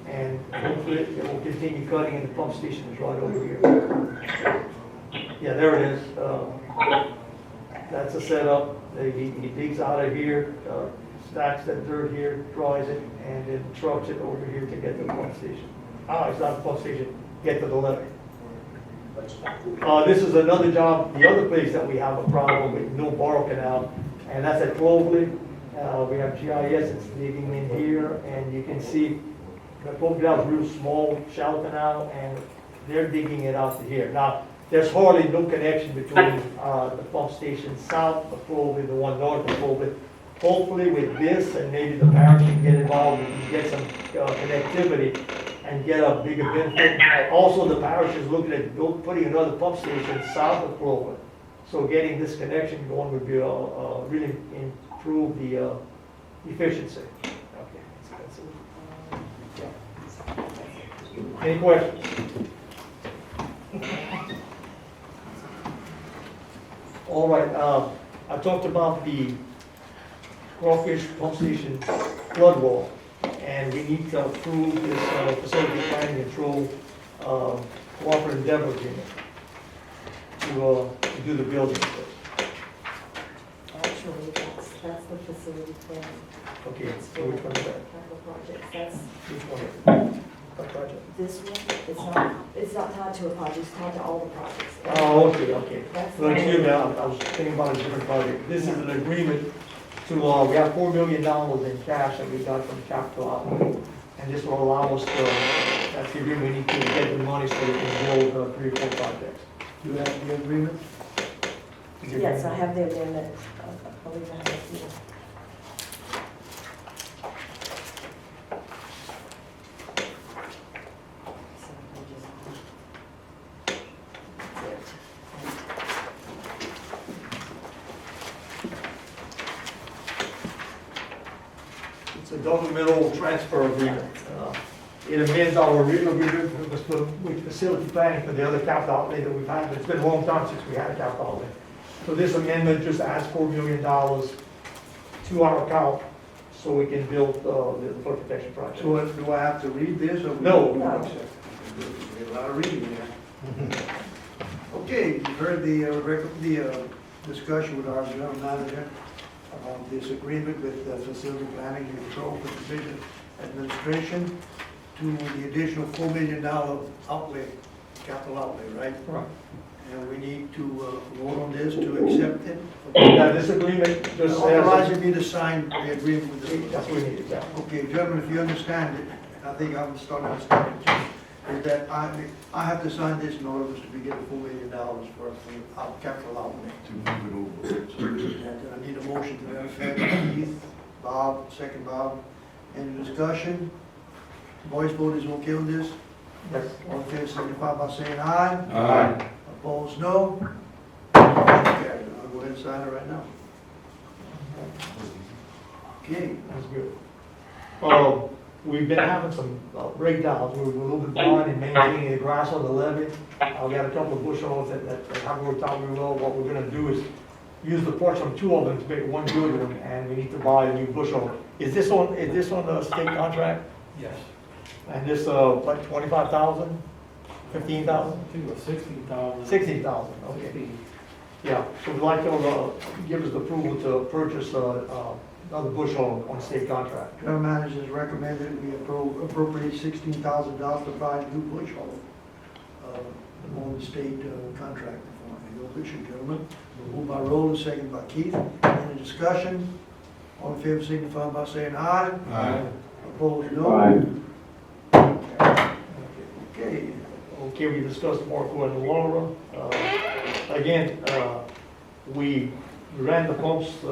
And hopefully it will continue cutting, and the pump station is right over here. Yeah, there it is. That's a setup. He digs out of here, stacks that dirt here, dries it, and then trucks it over here to get to the pump station. It's not the pump station, get to the levee. This is another job, the other place that we have a problem with, no Borough Canal, and that's at Clovelly. We have GIS, it's digging in here, and you can see the Clovelly Canal is a real small, shallow canal, and they're digging it out to here. Now, there's hardly no connection between the pump station south of Clovelly, the one north of Clovelly, hopefully with this, and maybe the parents can get involved, we can get some connectivity and get a bigger benefit. Also, the parish is looking at putting another pump station south of Clover. So getting this connection going would be, really improve the efficiency. Okay, that's it. Yeah. Any questions? All right, I talked about the Crawfish Pump Station flood wall, and we need to approve this facility planning and control cooperative endeavor agreement to do the building. Actually, that's the facility plan. Okay, It's so for which one is that? capital projects. That's, Which one? What project? this one, it's not tied to a project, it's tied to all the projects. Oh, okay. That's So excuse me, I was thinking about a different project. This is an agreement to, we have $4 million in cash that we got from capital outlay. And this will allow us to, that's the agreement, we need to get the money so we can build 3 or 4 projects. Do you have the agreement? Yes, I have the amendment. I believe I have it here. It's a governmental transfer agreement. It amends our original agreement with facility planning for the other capital outlay that we've had. It's been a long time since we had a capital outlay. So this amendment just adds $4 million to our account so we can build the flood protection project. So do I have to read this or? No. No. There's a lot of reading here. Okay, you heard the discussion with our general manager about this agreement with facility planning and control for division administration to the additional $4 million outlay, capital outlay, right? Right. And we need to vote on this to accept it. Yeah, this agreement just Authorize says, me to sign the agreement with the. that's what we need, yeah. Okay, gentlemen, if you understand it, I think I'm starting to understand it too, is that I have to sign this in order to be getting $4 million for our capital outlay. To move it over. And I need a motion to that effect. Keith, Bob, second Bob. Any discussion? Voice vote is okay on this? Yes. All in favor, signify by saying aye. Aye. Opposed, no. Okay, I'll go ahead and sign it right now. Okay. That's good. We've been having some breakdowns. We're a little bit behind in maintaining the grass on the levee. We got a couple of bush hogs that haven't worked out very well. What we're gonna do is use the porch from 2 of them to make one good one, and we need to buy a new bush hog. Is this on the state contract? Yes. And this, what, 25,000? 15,000? 16,000. 16,000, okay. Yeah, so we'd like to give us the approval to purchase another bush hog on state contract. General manager has recommended we appropriate $16,000 to buy a new bush hog on the state contract. Your wishes, gentlemen. Moved by Roland, second by Keith. Any discussion? All in favor, signify by saying aye. Aye. Opposed, no. Aye. Okay, we discussed Marco and Laura. Again, we ran the pumps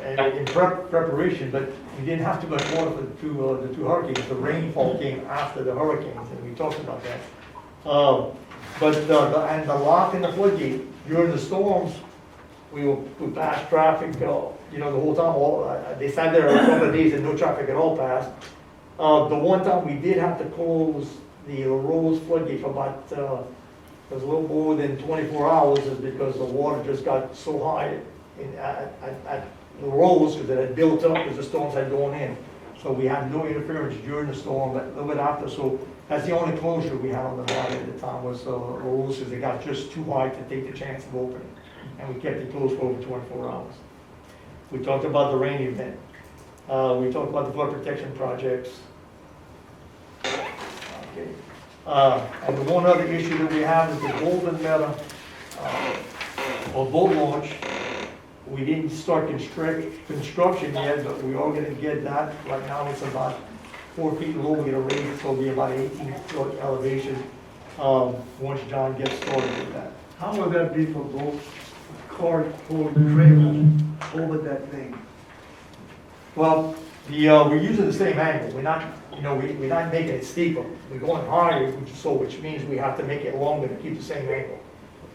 in preparation, but we didn't have too much water for the two hurricanes. The rainfall came after the hurricanes, and we talked about that. But the lock and the floodgate during the storms, we passed traffic, the whole time. They sat there a couple of days and no traffic at all passed. The one time we did have to close the Rose floodgate for about, it was a little more than 24 hours, is because the water just got so high at the Rose, because it had built up as the storms had gone in. So we had no interference during the storm, but a little bit after. So that's the only closure we had on the water at the time was Rose, because it got just too high to take the chance of opening. And we kept it closed for over 24 hours. We talked about the rain event. We talked about the flood protection projects. Okay. And the one other issue that we have is the Golden Meadow boat launch. We didn't start construction yet, but we are gonna get that. Right now it's about 4 feet low, we're gonna raise it, so it'll be about 18-foot elevation, once John gets started with that. How will that be for both car pulled trailers over that thing? Well, we're using the same angle, we're not, we're not making it steeper, we're going higher, which means we have to make it longer to keep the same angle.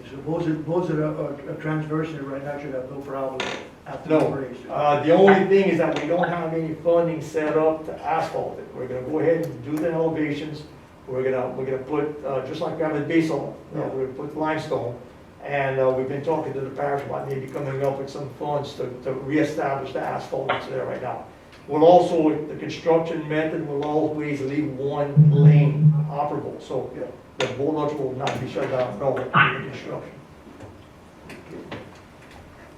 So those that are transverse here right now should have no problem after the No, raise. the only thing is that we don't have any funding set up to asphalt it. We're gonna go ahead and do the elevations, we're gonna put, just like we have in Basel, we're gonna put limestone. And we've been talking to the parish about maybe coming up with some funds to reestablish the asphalt that's there right now. We'll also, the construction method will always leave one lane operable, so the bulldozers will not be shut down, no, in the construction.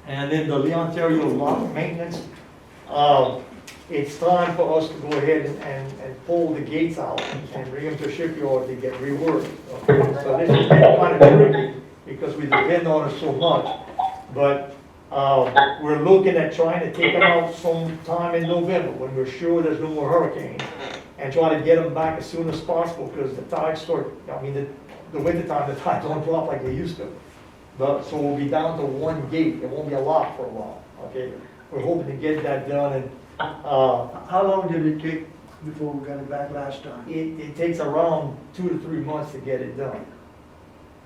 And then the Lee Ontario lot maintenance, it's time for us to go ahead and pull the gates out and bring them to shipyard to get reworked. So this has been kind of tricky because we depend on it so much, but we're looking at trying to take them out sometime in November when we're sure there's no more hurricanes, and try to get them back as soon as possible because the tides start, the winter time, the tides don't drop like they used to. But, so we'll be down to one gate, it won't be a lot for a while, okay? We're hoping to get that done, and How long did it take before we got it back last time? it takes around 2 to 3 months to get it done.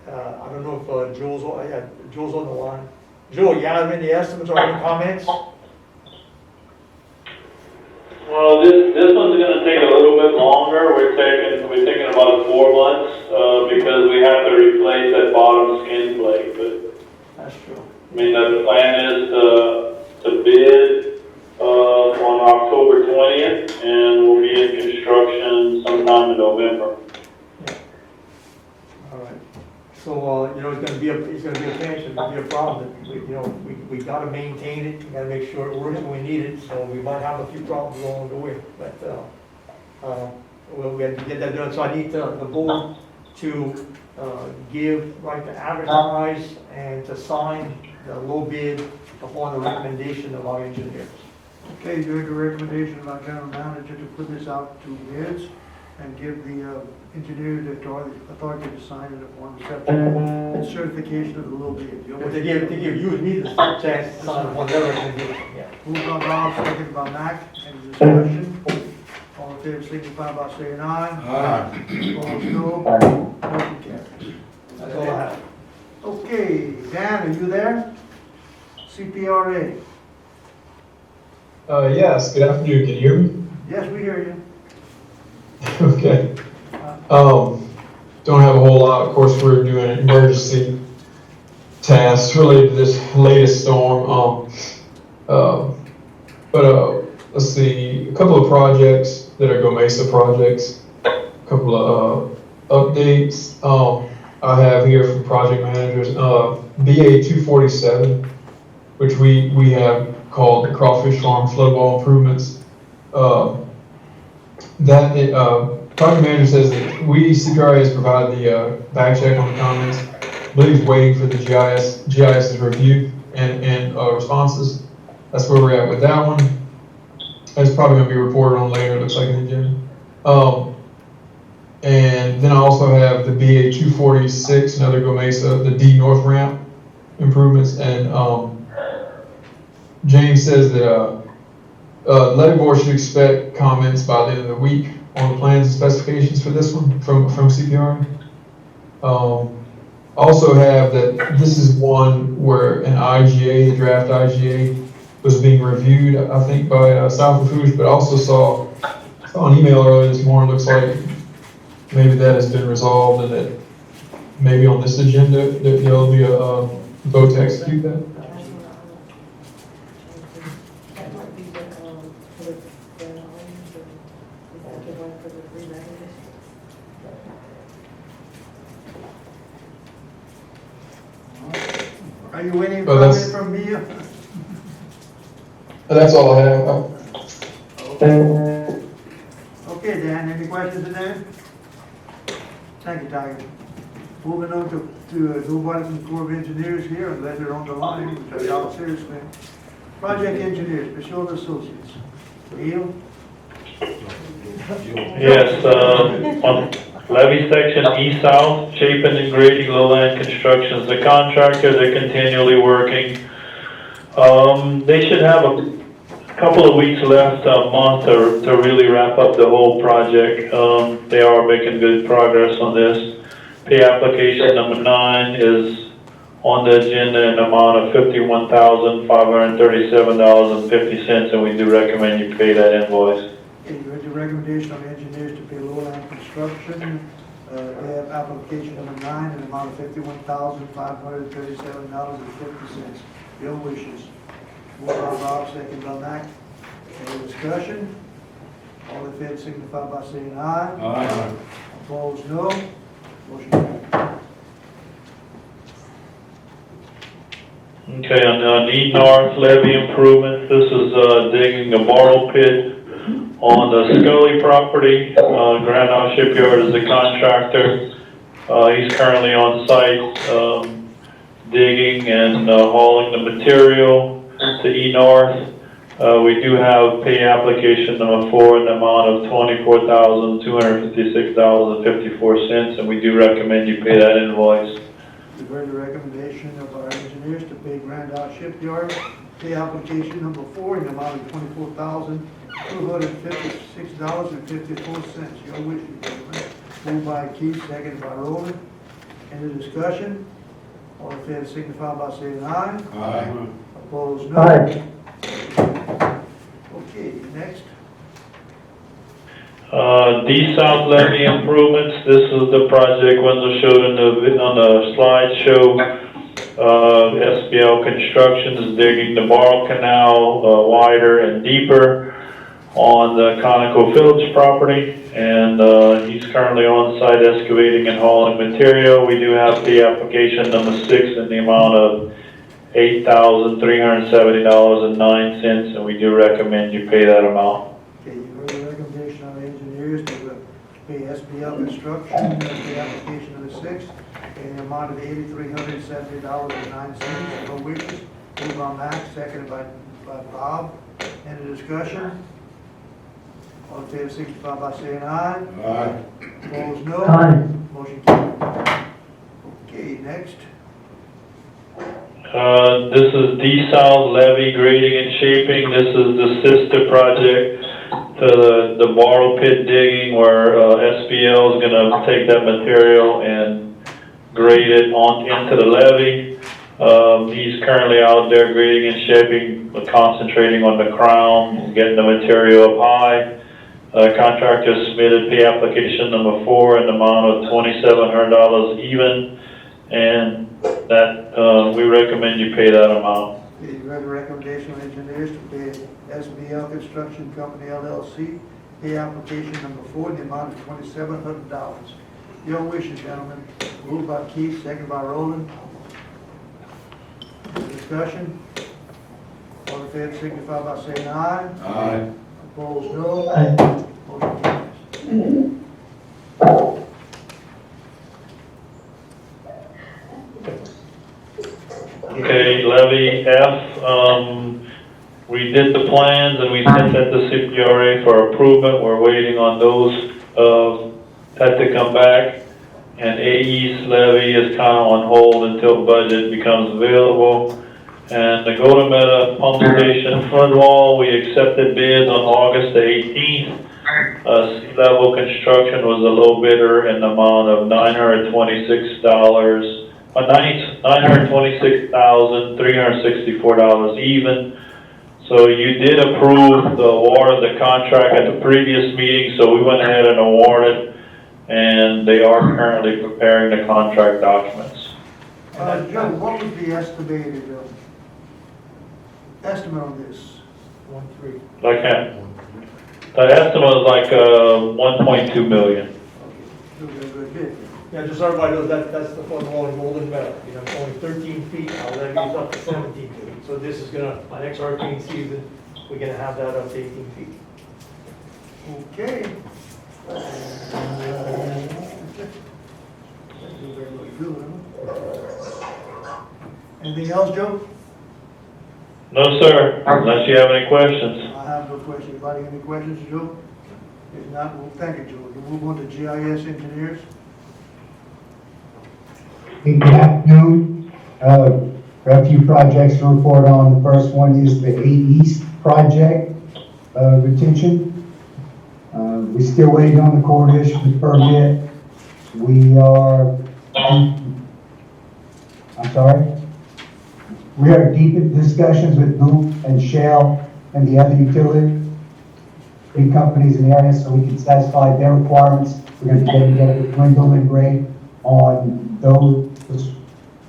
I don't know if Joe's on the line. Joe, you have any estimates or any comments? Well, this one's gonna take a little bit longer. We're taking about 4 months, because we have to replace that bottom skin plate, but, That's true. I mean, the plan is to bid, on October 20th, and we'll be in construction sometime in November. All right. So, it's gonna be a pinch, it's gonna be a problem. We gotta maintain it, we gotta make sure it works when we need it, so we might have a few problems along the way, but, we have to get that done. So I need the board to, to advertise and to sign the low bid upon the recommendation of our engineers. Okay, you heard the recommendation of our general manager to put this out to bids and give the engineer the authority to sign it upon reception and certification of the low bid. But to give you and me the chance to sign upon their recommendation, yeah. Moved by Bob, second by Mac, any discussion? All in favor, signify by saying aye. Aye. Opposed, no. Motion carries. That's all I have. Okay, Dan, are you there? CPRA. Yes, good afternoon, can you hear me? Yes, we hear you. Okay. Don't have a whole lot, of course, we're doing an emergency tasks related to this latest storm. Let's see, a couple of projects that are Go Mesa projects, a couple of updates. I have here from project managers, BA 247, which we have called the Crawfish Farm Flood Wall Improvements. Project manager says that CPRA has provided the back check on the comments. I believe he's waiting for the GIS's review and responses. That's where we're at with that one. It's probably going to be reported on later, it looks like in the agenda. And then I also have the BA 246, another Go Mesa, the D North Ramp improvements. And James says that Levee Board should expect comments by the end of the week on the plans and specifications for this one from CPR. Also have that this is one where an IGA, the draft IGA, was being reviewed, I think, by South Lafourche, but also saw an email earlier this morning. Looks like maybe that has been resolved and that maybe on this agenda there'll be a vote to execute that. That might be the one for the remeasurement. Are you waiting Oh, for that's- comment from me? That's all I have. Okay, Dan, any questions to Dan? Thank you, Tiger. Moving on to nobody from the Corps of Engineers here, unless they're on the line, which I doubt seriously. Project engineers, Pashota Associates. Neil? Yes, on levee section east-south, shaping and grading lowland constructions, the contractor, they're continually working. They should have couple of weeks left, a month to really wrap up the whole project. They are making good progress on this. Pay application number 9 is on the agenda in the amount of $51,537.50, and we do recommend you pay that invoice. Okay, you heard the recommendation of engineers to pay Lowland Construction. They have application number 9 in the amount of $51,537.50. Your wishes. Moved by Bob, second by Mac. Any discussion? All in favor signify by saying aye. Aye. Opposed, no. Motion carried. Okay, on E North levee improvements, this is digging a borrow pit on the Scully property. Grand Isle Shipyard is the contractor. He's currently on site digging and hauling the material to E North. We do have pay application number 4 in the amount of $24,256.54, and we do recommend you pay that invoice. You've heard the recommendation of our engineers to pay Grand Isle Shipyard. Pay application number 4 in the amount of $24,256.54. Your wish, gentlemen. Moved by Keith, second by Roland. Any discussion? All in favor signify by saying aye. Aye. Opposed, no. Okay, next. D-South levee improvements, this is the project Wenzel showed on the slideshow. SBL Construction is digging the Barl Canal wider and deeper on the ConocoPhillips property, and he's currently on site excavating and hauling material. We do have the application number 6 in the amount of $8,370.09, and we do recommend you pay that amount. Okay, you heard the recommendation of the engineers to pay SBL Construction, the application number 6, in the amount of $8,370.09. No wishes. Moved by Max, seconded by Bob. Any discussion? All in favor signify by saying aye. Aye. Opposed, no. Motion carried. Okay, next. This is D-South levee grading and shaping. This is the sister project to the borrow pit digging, where SBL is gonna take that material and grade it into the levee. He's currently out there grading and shaping, concentrating on the crown, getting the material up high. Contractor submitted pay application number 4 in the amount of $2,700 even, and that we recommend you pay that amount. Okay, you heard the recommendation of engineers to pay SBL Construction Company LLC, pay application number 4 in the amount of $2,700. Your wishes, gentlemen. Moved by Keith, second by Roland. Discussion? All in favor signify by saying aye. Aye. Opposed, no. Motion carries. Okay, levy F, we did the plans and we sent that to CPRA for approval. We're waiting on those, that to come back. And AE's levy is kind of on hold until budget becomes available. And the Golden Meadow Pump Station front wall, we accepted bids on August the 18th. Sea-level construction was a low bidder in the amount of $926,364 even. So you did approve the award of the contract at the previous meeting, so we went ahead and awarded, and they are currently preparing the contract documents. Joe, what was the estimated estimate on this? 1.3. Like that. The estimate was like 1.2 million. Okay, good bid. Yeah, just so everybody knows, that's the front wall in Golden Meadow. You know, it's only 13 feet, our levee is up to 17 feet. So this is gonna, my next hurricane season, we're gonna have that up to 18 feet. Okay. Anything else, Joe? No, sir, unless you have any questions. I have no questions. Anybody any questions, Joe? If not, well, thank you, Joe. We'll move on to GIS engineers. Good afternoon. Got a few projects to report on. The first one is the 8 East project, retention. We're still waiting on the court issued permit. We are, I'm sorry? We are deep in discussions with Loop and Shell and the other utility companies in the area so we can satisfy their requirements. We're going to be getting together with Wendell and Ray on those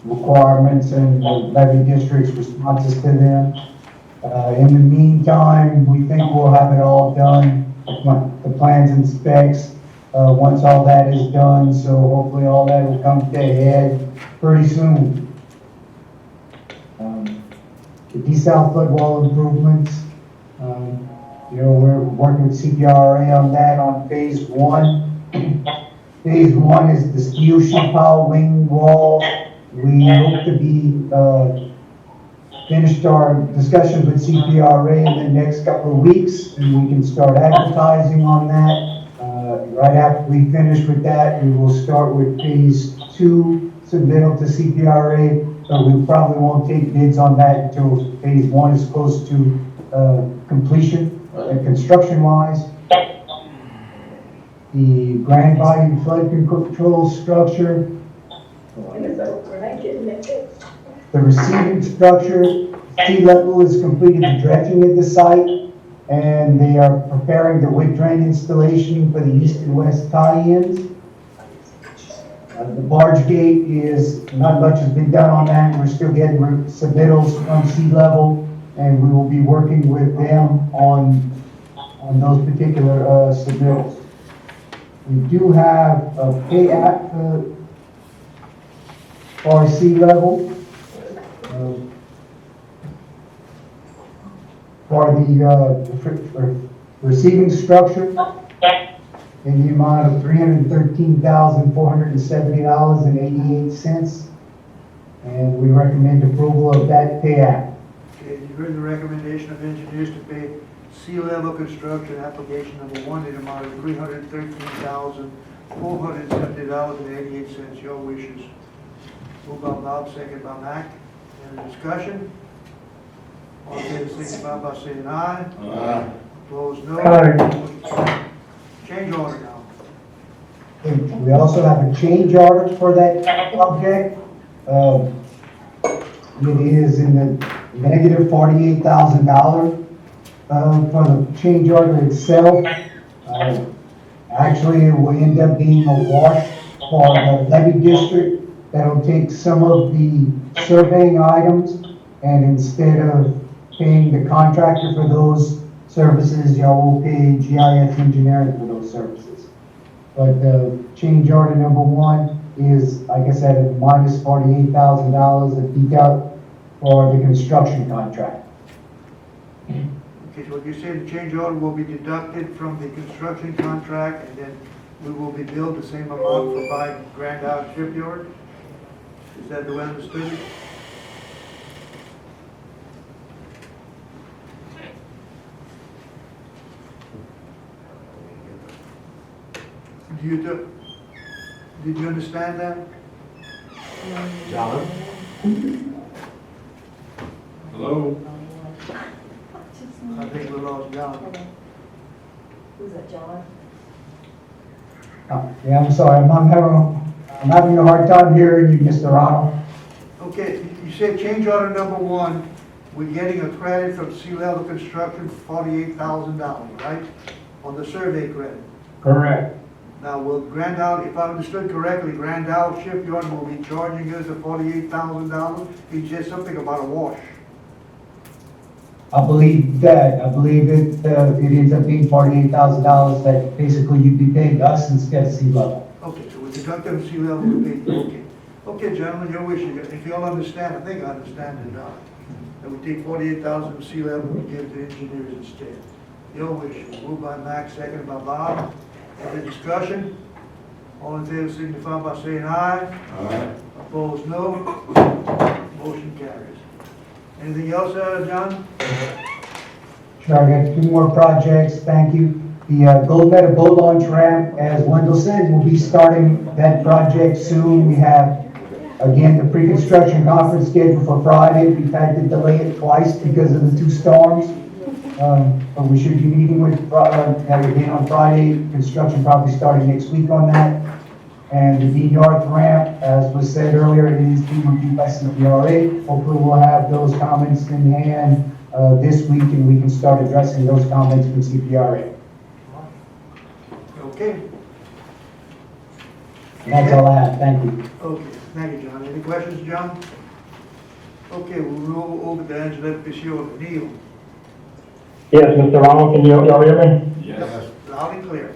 requirements and the levy district's responses to them. In the meantime, we think we'll have it all done, the plans and specs, once all that is done. So hopefully all that will come to a head pretty soon. The desal footwall improvements, we're working with CPRA on that on phase 1. Phase 1 is the steel sheet pile wing wall. We hope to be finished our discussions with CPRA in the next couple of weeks, and we can start advertising on that. Right after we finish with that, we will start with phase 2 submittal to CPRA, but we probably won't take bids on that until phase 1 is close to completion, construction-wise. The grand body flood control structure. The receiving structure, sea level is completed the dredging at the site, and they are preparing the wood drain installation for the east and west tie-ins. The barge gate is, not much has been done on that. We're still getting submittals from sea level, and we will be working with them on those particular submittals. We do have a pay app for sea level. For the receiving structure in the amount of $313,470.88, and we recommend approval of that pay app. Okay, you heard the recommendation of engineers to pay sea level construction application number 1 in the amount of $313,470.88. Your wishes. Moved by Bob, second by Mac. Any discussion? All in favor, signify by saying aye. Aye. Opposed, no. Aye. Change order now. We also have a change order for that project. It is in the negative $48,000 for the change order itself. Actually, it will end up being a wash for the levee district. That'll take some of the surveying items, and instead of paying the contractor for those services, y'all will pay GIS engineering for those services. But the change order number 1 is, like I said, minus $48,000 of deduct for the construction contract. Okay, so you say the change order will be deducted from the construction contract, and then we will be billed the same amount for buying Grand Isle Shipyard? Is that the way I understood it? Did you understand that? John? Hello? I think we lost John. Who's that, John? Yeah, I'm sorry, I'm having a hard time hearing you, Mr. Ronald. Okay, you said change order number 1, we're getting a credit from Sea Level Construction for $48,000, right? On the survey credit. Correct. Now, will Grand Isle, if I understood correctly, Grand Isle Shipyard will be charging us the $48,000? He said something about a wash. I believe that. I believe it ends up being $48,000 that basically you'd be paying us instead of sea level. Okay, so we deduct them sea level to pay, okay. Okay, gentlemen, your wish, if you all understand, I think I understand it now. That we take $48,000 from sea level and give it to engineers instead. Your wish, moved by Max, second by Bob. Any discussion? All in favor signify by saying aye. Aye. Opposed, no. Motion carries. Anything else, John? Sure, I got 2 more projects, thank you. The Gold Meadow boat launch ramp, as Wendell said, we'll be starting that project soon. We have, again, the pre-construction conference scheduled for Friday. We've had to delay it twice because of the 2 storms. But we should be meeting with, that again on Friday, construction probably starting next week on that. And the D North ramp, as was said earlier, it is being reviewed by CPRA. Hopefully we'll have those comments in hand, this week, and we can start addressing those comments with CPRA. Okay, And that's all I have, thank you. okay, thank you, John. Any questions, John? Okay, we'll roll over to Angela Pisciolo. Neil? Yes, Mr. Ronald, can y'all hear me? Yes. Loud and clear.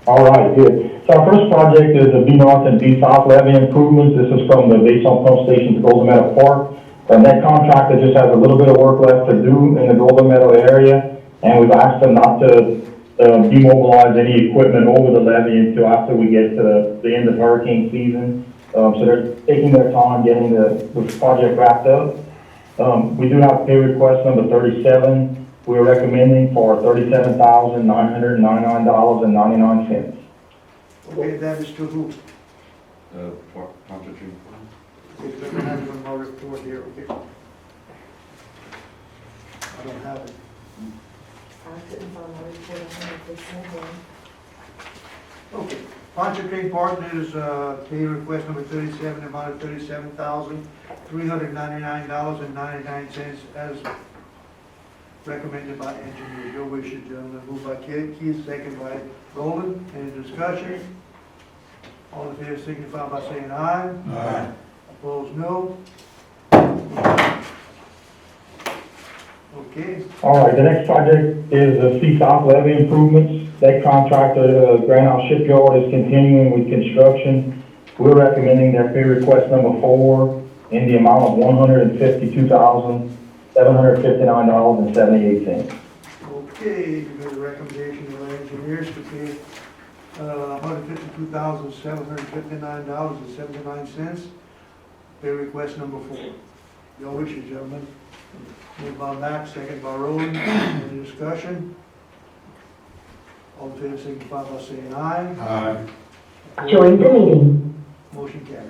All right, good. So our first project is the B North and B South levee improvements. This is from the Basin Pump Station to Golden Meadow Park. And that contractor just has a little bit of work left to do in the Golden Meadow area. And we've asked them not to demobilize any equipment over the levee until after we get to the end of hurricane season. So they're taking their time getting the project wrapped up. We do have pay request number 37. We're recommending for $37,999.99. Okay, that is to who? Constitution. Okay, let me have one more report here, okay? I don't have it. I couldn't find my report on it, they sent one. Okay, Pontchartrain Partners, pay request number 37, amount of $37,399.99 as recommended by engineer. Your wishes, gentlemen. Moved by Keith, second by Roland. Any discussion? All in favor signify by saying aye. Aye. Opposed, no. Okay, All right, the next project is the C South levee improvements. That contractor, Grand Isle Shipyard, is continuing with construction. We're recommending their pay request number 4 in the amount of $152,759.78. okay, you got a recommendation of our engineers to pay $152,759.79. Pay request number 4. Your wishes, gentlemen. Moved by Max, second by Roland. Any discussion? All in favor, signify by saying aye. Aye. Join the meeting. Motion carries.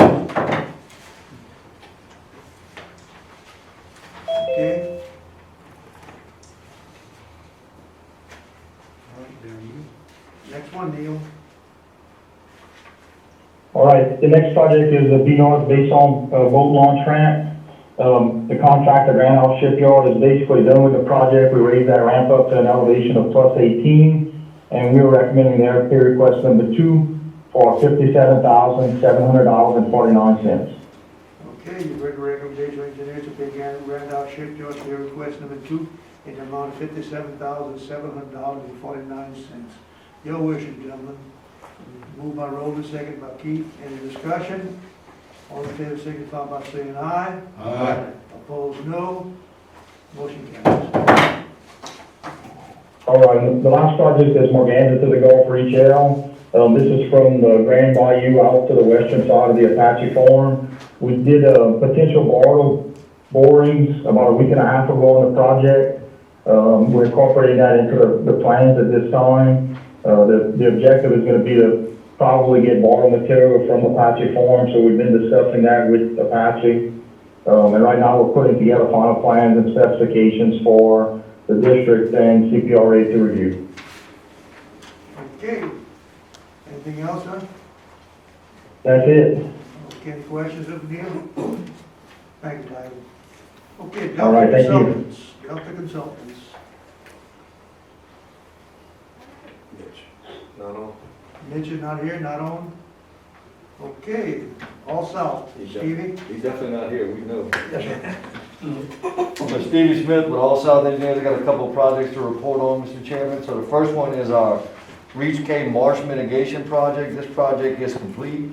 Okay. Next one, Neil. All right, the next project is the B North Basin boat launch ramp. The contractor, Grand Isle Shipyard, is basically done with the project. We raised that ramp up to an elevation of plus 18, and we were recommending their pay request number 2 for $57,700.49. Okay, you heard the recommendation of engineers to pay Grand Isle Shipyard pay request number 2 in the amount of $57,700.49. Your wishes, gentlemen. Moved by Roland, second by Keith. Any discussion? All in favor signify by saying aye. Aye. Opposed, no. Motion carries. All right, the last project is Morganza to the Gulf Reach L. This is from the Grand Bayou out to the western side of the Apache Farm. We did potential borings about a week and a half ago on the project. We're incorporating that into the plans at this time. The objective is going to be to probably get borrow material from Apache Farm, so we've been discussing that with Apache. And right now we're putting together final plans and specifications for the district and CPRA to review. Okay. Anything else, sir? That's it. Okay, any questions of Neil? Thank you, Tyler. Okay, All right, Delta thank you. Consultants. Delta Consultants. No, no. Mitch is not here, not on? Okay, all south. Stevie? He's definitely not here, we know. I'm Stevie Smith with All South Engineers. I got a couple of projects to report on, Mr. Chairman. So the first one is our Reach K Marsh Mitigation Project. This project is complete.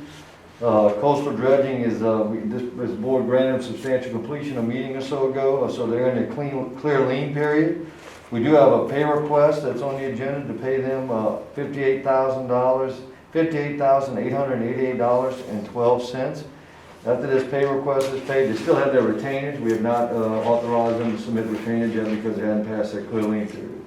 Coastal dredging is, this board granted substantial completion a meeting or so ago, so they're in a clear lien period. We do have a pay request that's on the agenda to pay them $58,888.12. After this pay request is paid, they still have their retainage. We have not authorized them to submit retainage yet because they hadn't passed their clear lien period.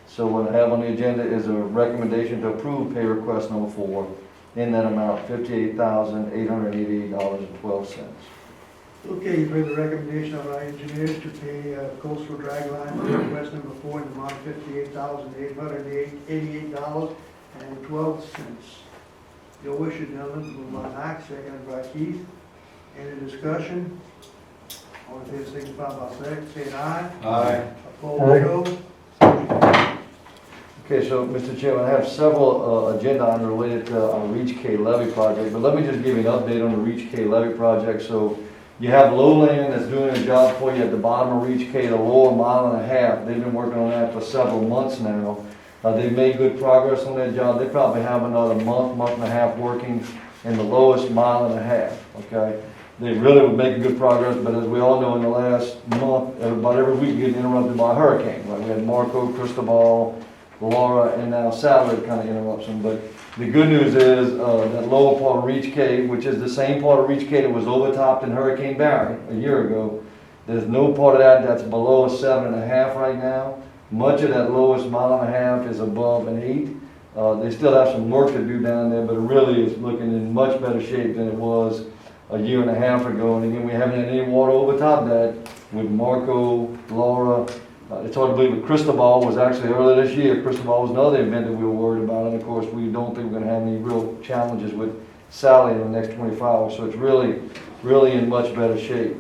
So what I have on the agenda is a recommendation to approve pay request number 4 in that amount, $58,888.12. Okay, you've heard the recommendation of our engineers to pay coastal drag line request number 4 in the amount of $58,888.12. Your wishes, gentlemen, moved by Max, seconded by Keith. Any discussion? All in favor, signify by saying aye. Aye. Opposed, no. Okay, so, Mr. Chairman, I have several agenda items related to our Reach K levee project, but let me just give you an update on the Reach K levee project. So, you have Lowland that's doing a job for you at the bottom of Reach K, the lower mile and a half. They've been working on that for several months now. They've made good progress on that job. They probably have another month and a half working in the lowest mile and a half, okay? They really were making good progress, but as we all know, in the last month, about every week, getting interrupted by a hurricane. Like we had Marco, Cristobal, Laura, and now Sally kind of interrupts them. But the good news is that lower part of Reach K, which is the same part of Reach K that was overtopped in Hurricane Barry a year ago, there's no part of that that's below a 7.5 right now. Much of that lowest mile and a half is above an 8. They still have some work to do down there, but it really is looking in much better shape than it was a year and a half ago. And again, we haven't had any water overtop that with Marco, Laura. It's hard to believe that Cristobal was actually earlier this year. Cristobal was another event that we were worried about, and of course, we don't think we're going to have any real challenges with Sally in the next 24 hours. So it's really in much better shape.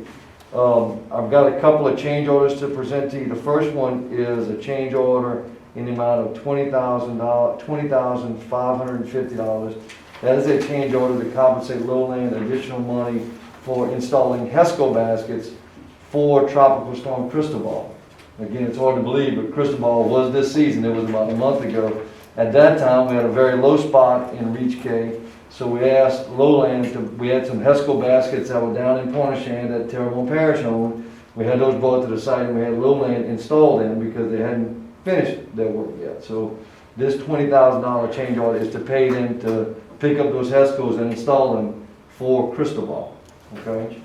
I've got a couple of change orders to present to you. The first one is a change order in the amount of $20,550. That is a change order to compensate Lowland additional money for installing HESCO baskets for Tropical Storm Cristobal. Again, it's hard to believe, but Cristobal was this season. It was about a month ago. At that time, we had a very low spot in Reach K, so we asked Lowland we had some HESCO baskets that were down in Pointe-aux-Chenes that Terrebonne Parish owned. We had those brought to the site, and we had Lowland installed them because they hadn't finished their work yet. So this $20,000 change order is to pay them to pick up those HESCOs and install them for Cristobal. Okay?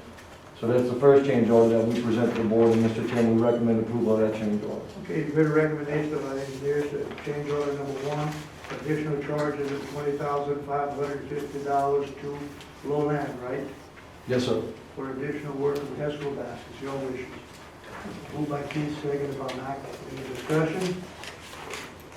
So that's the first change order that we present to the board, and Mr. Chairman, we recommend approval of that change order. Okay, you've heard the recommendation of our engineers to change order number 1, additional charges of $20,550 to Lowland, right? Yes, sir. For additional work with HESCO baskets, your wishes. Moved by Keith, seconded by Mac. Any discussion?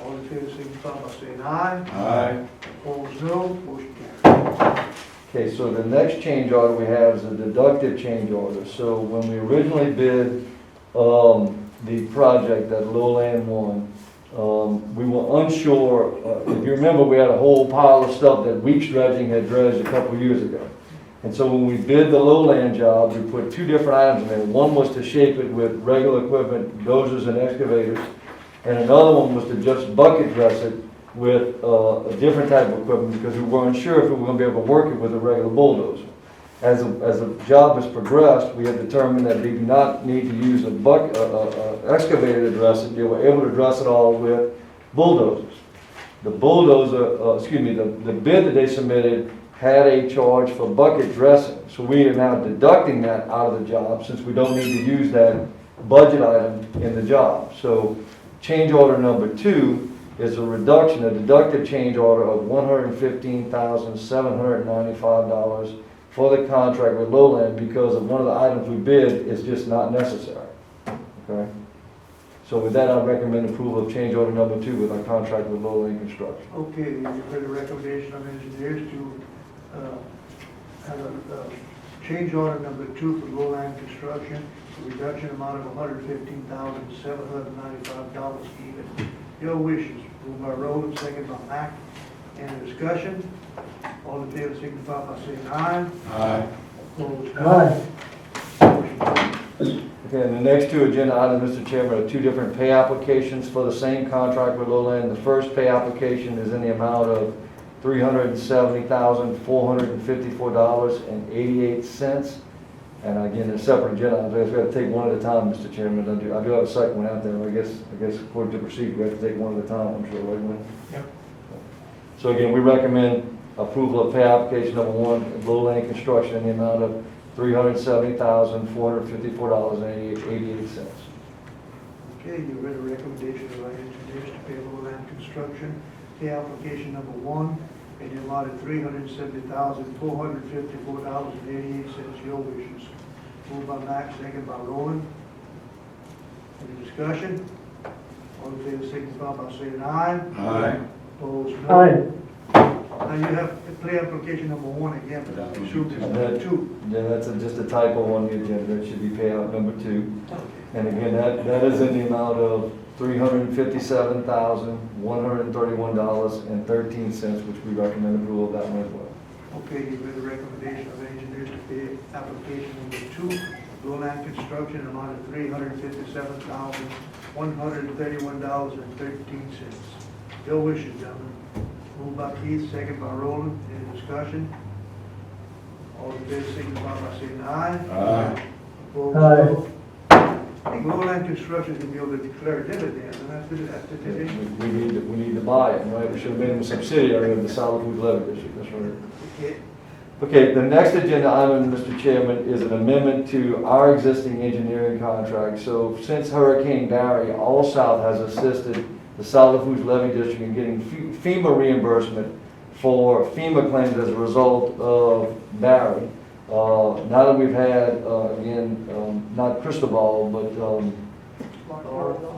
All in favor, signify by saying aye. Aye. Opposed, no. Motion carries. Okay, so the next change order we have is a deductive change order. So when we originally bid the project that Lowland won, we were unsure. If you remember, we had a whole pile of stuff that Weeks Dredging had dredged a couple years ago. And so when we bid the Lowland job, we put 2 different items in there. One was to shape it with regular equipment, dozers and excavators, and another one was to just bucket dress it with a different type of equipment because we weren't sure if we were going to be able to work it with a regular bulldozer. As the job has progressed, we have determined that we do not need to use an excavator to dress it. They were able to dress it all with bulldozers. The bulldozer, the bid that they submitted had a charge for bucket dressing. So we are now deducting that out of the job since we don't need to use that budget item in the job. So change order number 2 is a reduction, a deductive change order of $115,795 for the contract with Lowland because of one of the items we bid is just not necessary. Okay? So with that, I recommend approval of change order number 2 with our contract with Lowland Construction. Okay, you've heard the recommendation of engineers to have a change order number 2 for Lowland Construction, a reduction amount of $115,795 even. Your wishes. Moved by Rhodes, second by Mack. Any discussion? All in favor signify by saying aye. Aye. Opposed, no. Motion carries. Okay, and the next 2 agenda items, Mr. Chairman, are 2 different pay applications for the same contract with Lowland. The first pay application is in the amount of $370,454.88. And again, a separate agenda items. We have to take one at a time, Mr. Chairman. I do have a second one out there. I guess according to procedure, we have to take one at a time, I'm sure, right? Yep. So again, we recommend approval of pay application number 1 at Lowland Construction in the amount of $370,454.88. Okay, you read a recommendation of our engineers to pay Lowland Construction, pay application number 1 in the amount of $370,454.88. Your wishes. Moved by Max, second by Roland. Any discussion? All in favor, signify by saying aye. Aye. Opposed, no. Now you have to play application number 1 again, but I assume there's number 2. Yeah, that's just a typo on the agenda. It should be payout number 2. And again, that is in the amount of $357,131.13, which we recommend approval of that one as well. Okay, you've heard the recommendation of engineers to pay application number 2, Lowland Construction, amount of $357,131.13. Your wishes, gentlemen. Moved by Keith, second by Roland. Any discussion? All in favor, signify by saying aye. Aye. Opposed, no. I think Lowland Construction is going to be able to declare a dividend, and that's today. We need to buy it, right? We should have made them a subsidiary of the Solid Foods Levee District, that's right. Okay. Okay, the next agenda item, Mr. Chairman, is an amendment to our existing engineering contract. So since Hurricane Barry, All South has assisted the Solid Foods Levee District in getting FEMA reimbursement for FEMA claims as a result of Barry. Now that we've had, not Cristobal, but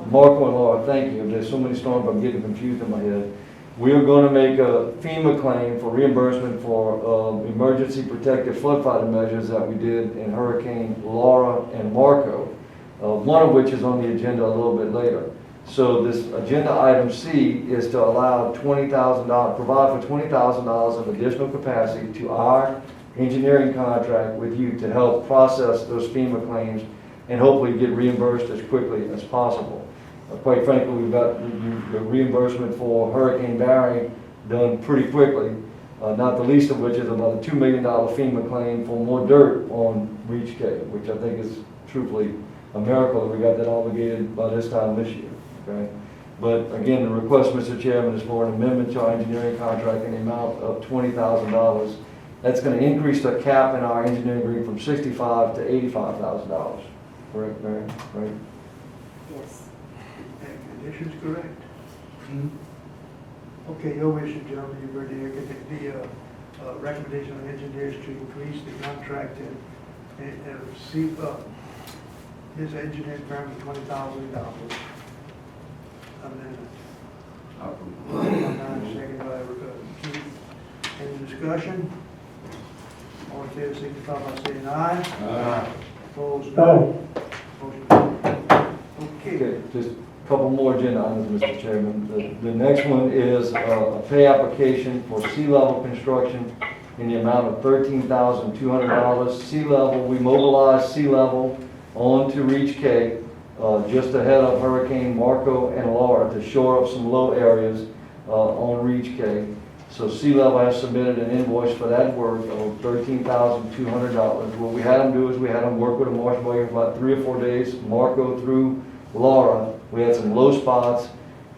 Marco and Laura, thank you. There's so many storms, I'm getting confused in my head. We are going to make a FEMA claim for reimbursement for emergency protective flood fighting measures that we did in Hurricane Laura and Marco, one of which is on the agenda a little bit later. So this agenda item C is to allow $20,000, provide for $20,000 of additional capacity to our engineering contract with you to help process those FEMA claims and hopefully get reimbursed as quickly as possible. Quite frankly, we've got the reimbursement for Hurricane Barry done pretty quickly, not the least of which is about a $2 million FEMA claim for more dirt on Reach K, which I think is truthfully a miracle that we got that obligated by this time this year. Okay? But again, the request, Mr. Chairman, is for an amendment to our engineering contract in the amount of $20,000. That's going to increase the cap in our engineering agreement from $65,000 to $85,000. Correct, Mary? Right? Yes. And conditions correct. Okay, your wishes, gentlemen, you've heard the recommendation of engineers to increase the contract and receive his engineering firm $20,000. Amendment. Second by Keith. Any discussion? All in favor, signify by saying aye. Aye. Opposed, no. Motion carried. Okay, just a couple more agenda items, Mr. Chairman. The next one is a pay application for sea level construction in the amount of $13,200. Sea level, we mobilized sea level onto Reach K just ahead of Hurricane Marco and Laura to shore up some low areas on Reach K. So Sea Level has submitted an invoice for that work of $13,200. What we had them do is we had them work with a marsh boy for about 3 or 4 days, Marco through Laura. We had some low spots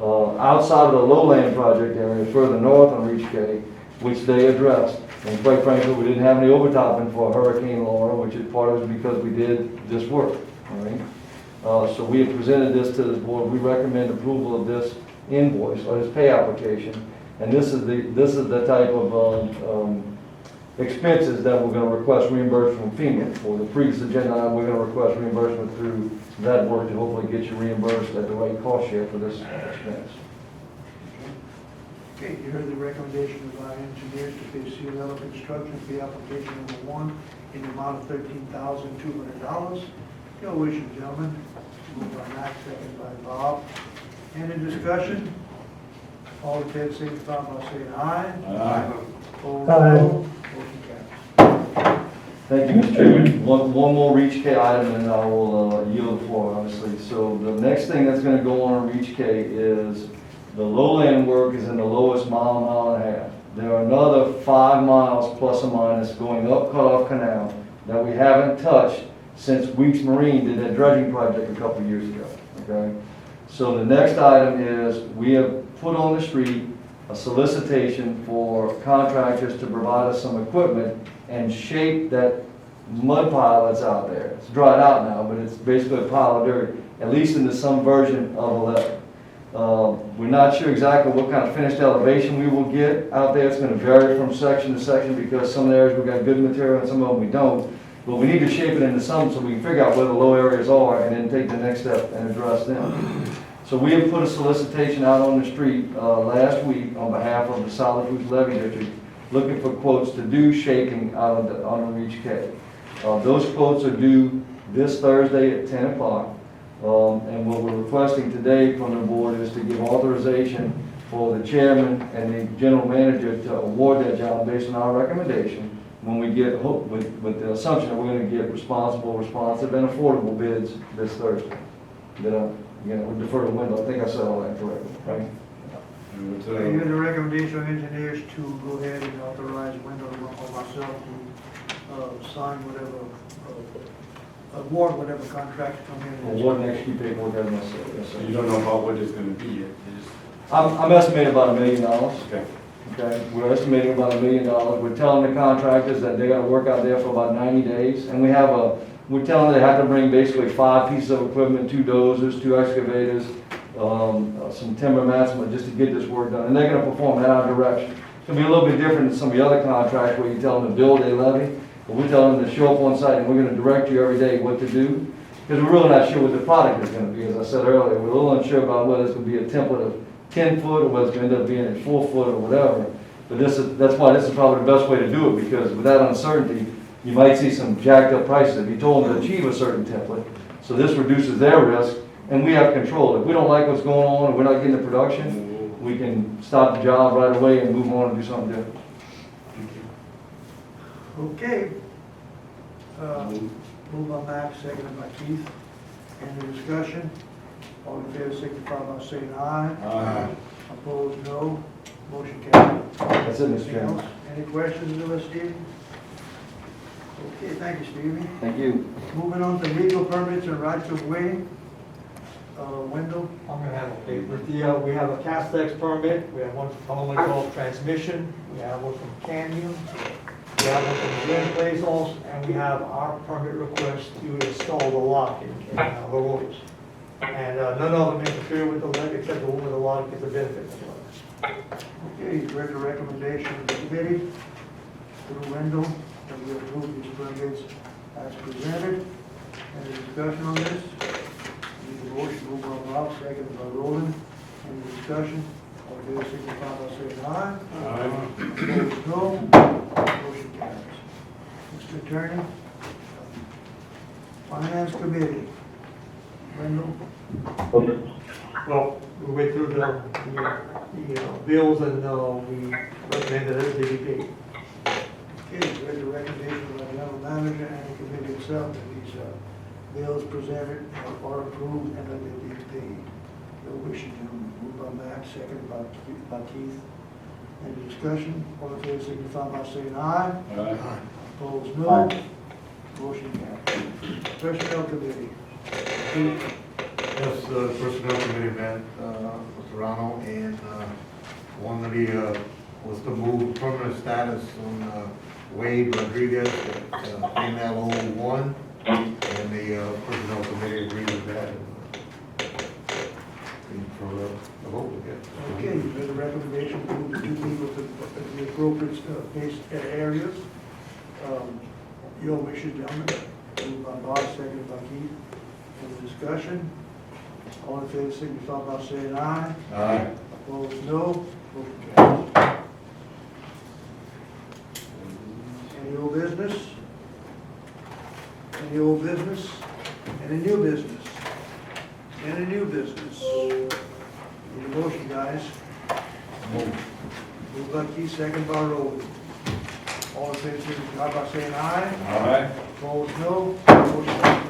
outside of the lowland project area, further north on Reach K, which they addressed. And quite frankly, we didn't have any overtopping for Hurricane Laura, which is part of it because we did this work. All right. So we have presented this to the board. We recommend approval of this invoice or this pay application. And this is the type of expenses that we're going to request reimbursement from FEMA. For the previous agenda item, we're going to request reimbursement through that work to hopefully get you reimbursed at the right cost share for this expense. Okay, you heard the recommendation of our engineers to pay sea level construction fee application number 1 in the amount of $13,200. Your wishes, gentlemen. Moved by Max, second by Bob. Any discussion? All in favor, signify by saying aye. Aye. Opposed, no. Motion carries. Thank you, Mr. Chairman. One more Reach K item and I will yield the floor, obviously. So the next thing that's going to go on Reach K is the lowland work is in the lowest mile and a half. There are another 5 miles plus or minus going up Cutoff Canal that we haven't touched since Weeks Marine did that dredging project a couple of years ago. Okay? So the next item is we have put on the street a solicitation for contractors to provide us some equipment and shape that mud pile that's out there. It's dried out now, but it's basically a pile of dirt, at least into some version of a levee. We're not sure exactly what kind of finished elevation we will get out there. It's going to vary from section to section because some areas we've got good material and some of them we don't. But we need to shape it into something so we can figure out where the low areas are and then take the next step and address them. So we have put a solicitation out on the street last week on behalf of the Solid Foods Levee District, looking for quotes to do shaping out on the Reach K. Those quotes are due this Thursday at 10 o'clock. And what we're requesting today from the board is to give authorization for the chairman and the general manager to award that job based on our recommendation when we get, with the assumption that we're going to get responsible, responsive, and affordable bids this Thursday. Again, we defer to Wendell. I think I said all that correctly, right? I hear the recommendation of engineers to go ahead and authorize Wendell or myself to sign whatever, award whatever contracts come in. Award and execute paperwork as necessary. Yes, sir. You don't know about what it's gonna be yet. I'm estimating about $1 million. Okay. Okay, we're estimating about $1 million. We're telling the contractors that they gotta work out there for about 90 days. And we're telling them they have to bring basically 5 pieces of equipment, 2 dozers, 2 excavators, some timber mats, just to get this work done. And they're gonna perform in our direction. It's gonna be a little bit different than some of the other contracts where you tell them to build a levee. But we tell them to show up on site and we're gonna direct you every day what to do. Because we're really not sure what the product is gonna be, as I said earlier. We're a little unsure about whether it's gonna be a template of 10 foot or whether it's gonna end up being at 4 foot or whatever. But that's why this is probably the best way to do it, because with that uncertainty, you might see some jacked up prices if you told them to achieve a certain template. So this reduces their risk and we have control. If we don't like what's going on and we're not getting the production, we can stop the job right away and move on and do something different. Okay. Moved by Max, seconded by Keith. Any discussion? All in favor, signify by saying aye. Aye. Opposed, no. Motion carried. That's it, Mr. Anything Chairman. else? Any questions of us, Stevie? Okay, thank you, Stevie. Thank you. Moving on to legal permits and rights of way. Wendell? I'm gonna have a paper. We have a Castex permit, we have one from Homeland Gulf Transmission, we have one from Canyon, we have one from Green Blazos, and we have our permit request to install the lock in Lafourche. And none of them interfere with the levee except the one with the lock gets a benefit of the levee. Okay, you've read the recommendation of the committee through Wendell, that we approve these permits as presented. Any discussion on this? Need a motion, moved by Bob, seconded by Roland. Any discussion? All in favor, signify by saying aye. Opposed, no. Motion carries. Mr. Attorney? Finance Committee. Wendell? Well, we went through the bills and we recommended it to be paid. Okay, you've read the recommendation by the general manager and the committee itself that these bills presented are approved and that they be paid. No wishing to move by Max, second by Keith. Any discussion? All in favor, signify by saying aye. Aye. Opposed, no. Motion carries. Personnel Committee. Yes, Personnel Committee met, Mr. Rano, and one of the, was to move permanent status on Wade Rodriguez at NL01, and the Personnel Committee agreed with that. And for the vote, I guess. Okay, you've read the recommendation to move the 2 people to the appropriate base areas. Your wishes, gentlemen. Moved by Bob, seconded by Keith. Any discussion? All in favor, signify by saying aye. Aye. Opposed, no. Motion carries. Any old business? Any old business? Any new business? Any new business? Need a motion, guys. Moved by Keith, second by Roland. All in favor, signify by saying aye. Aye. Opposed, no. Motion carries.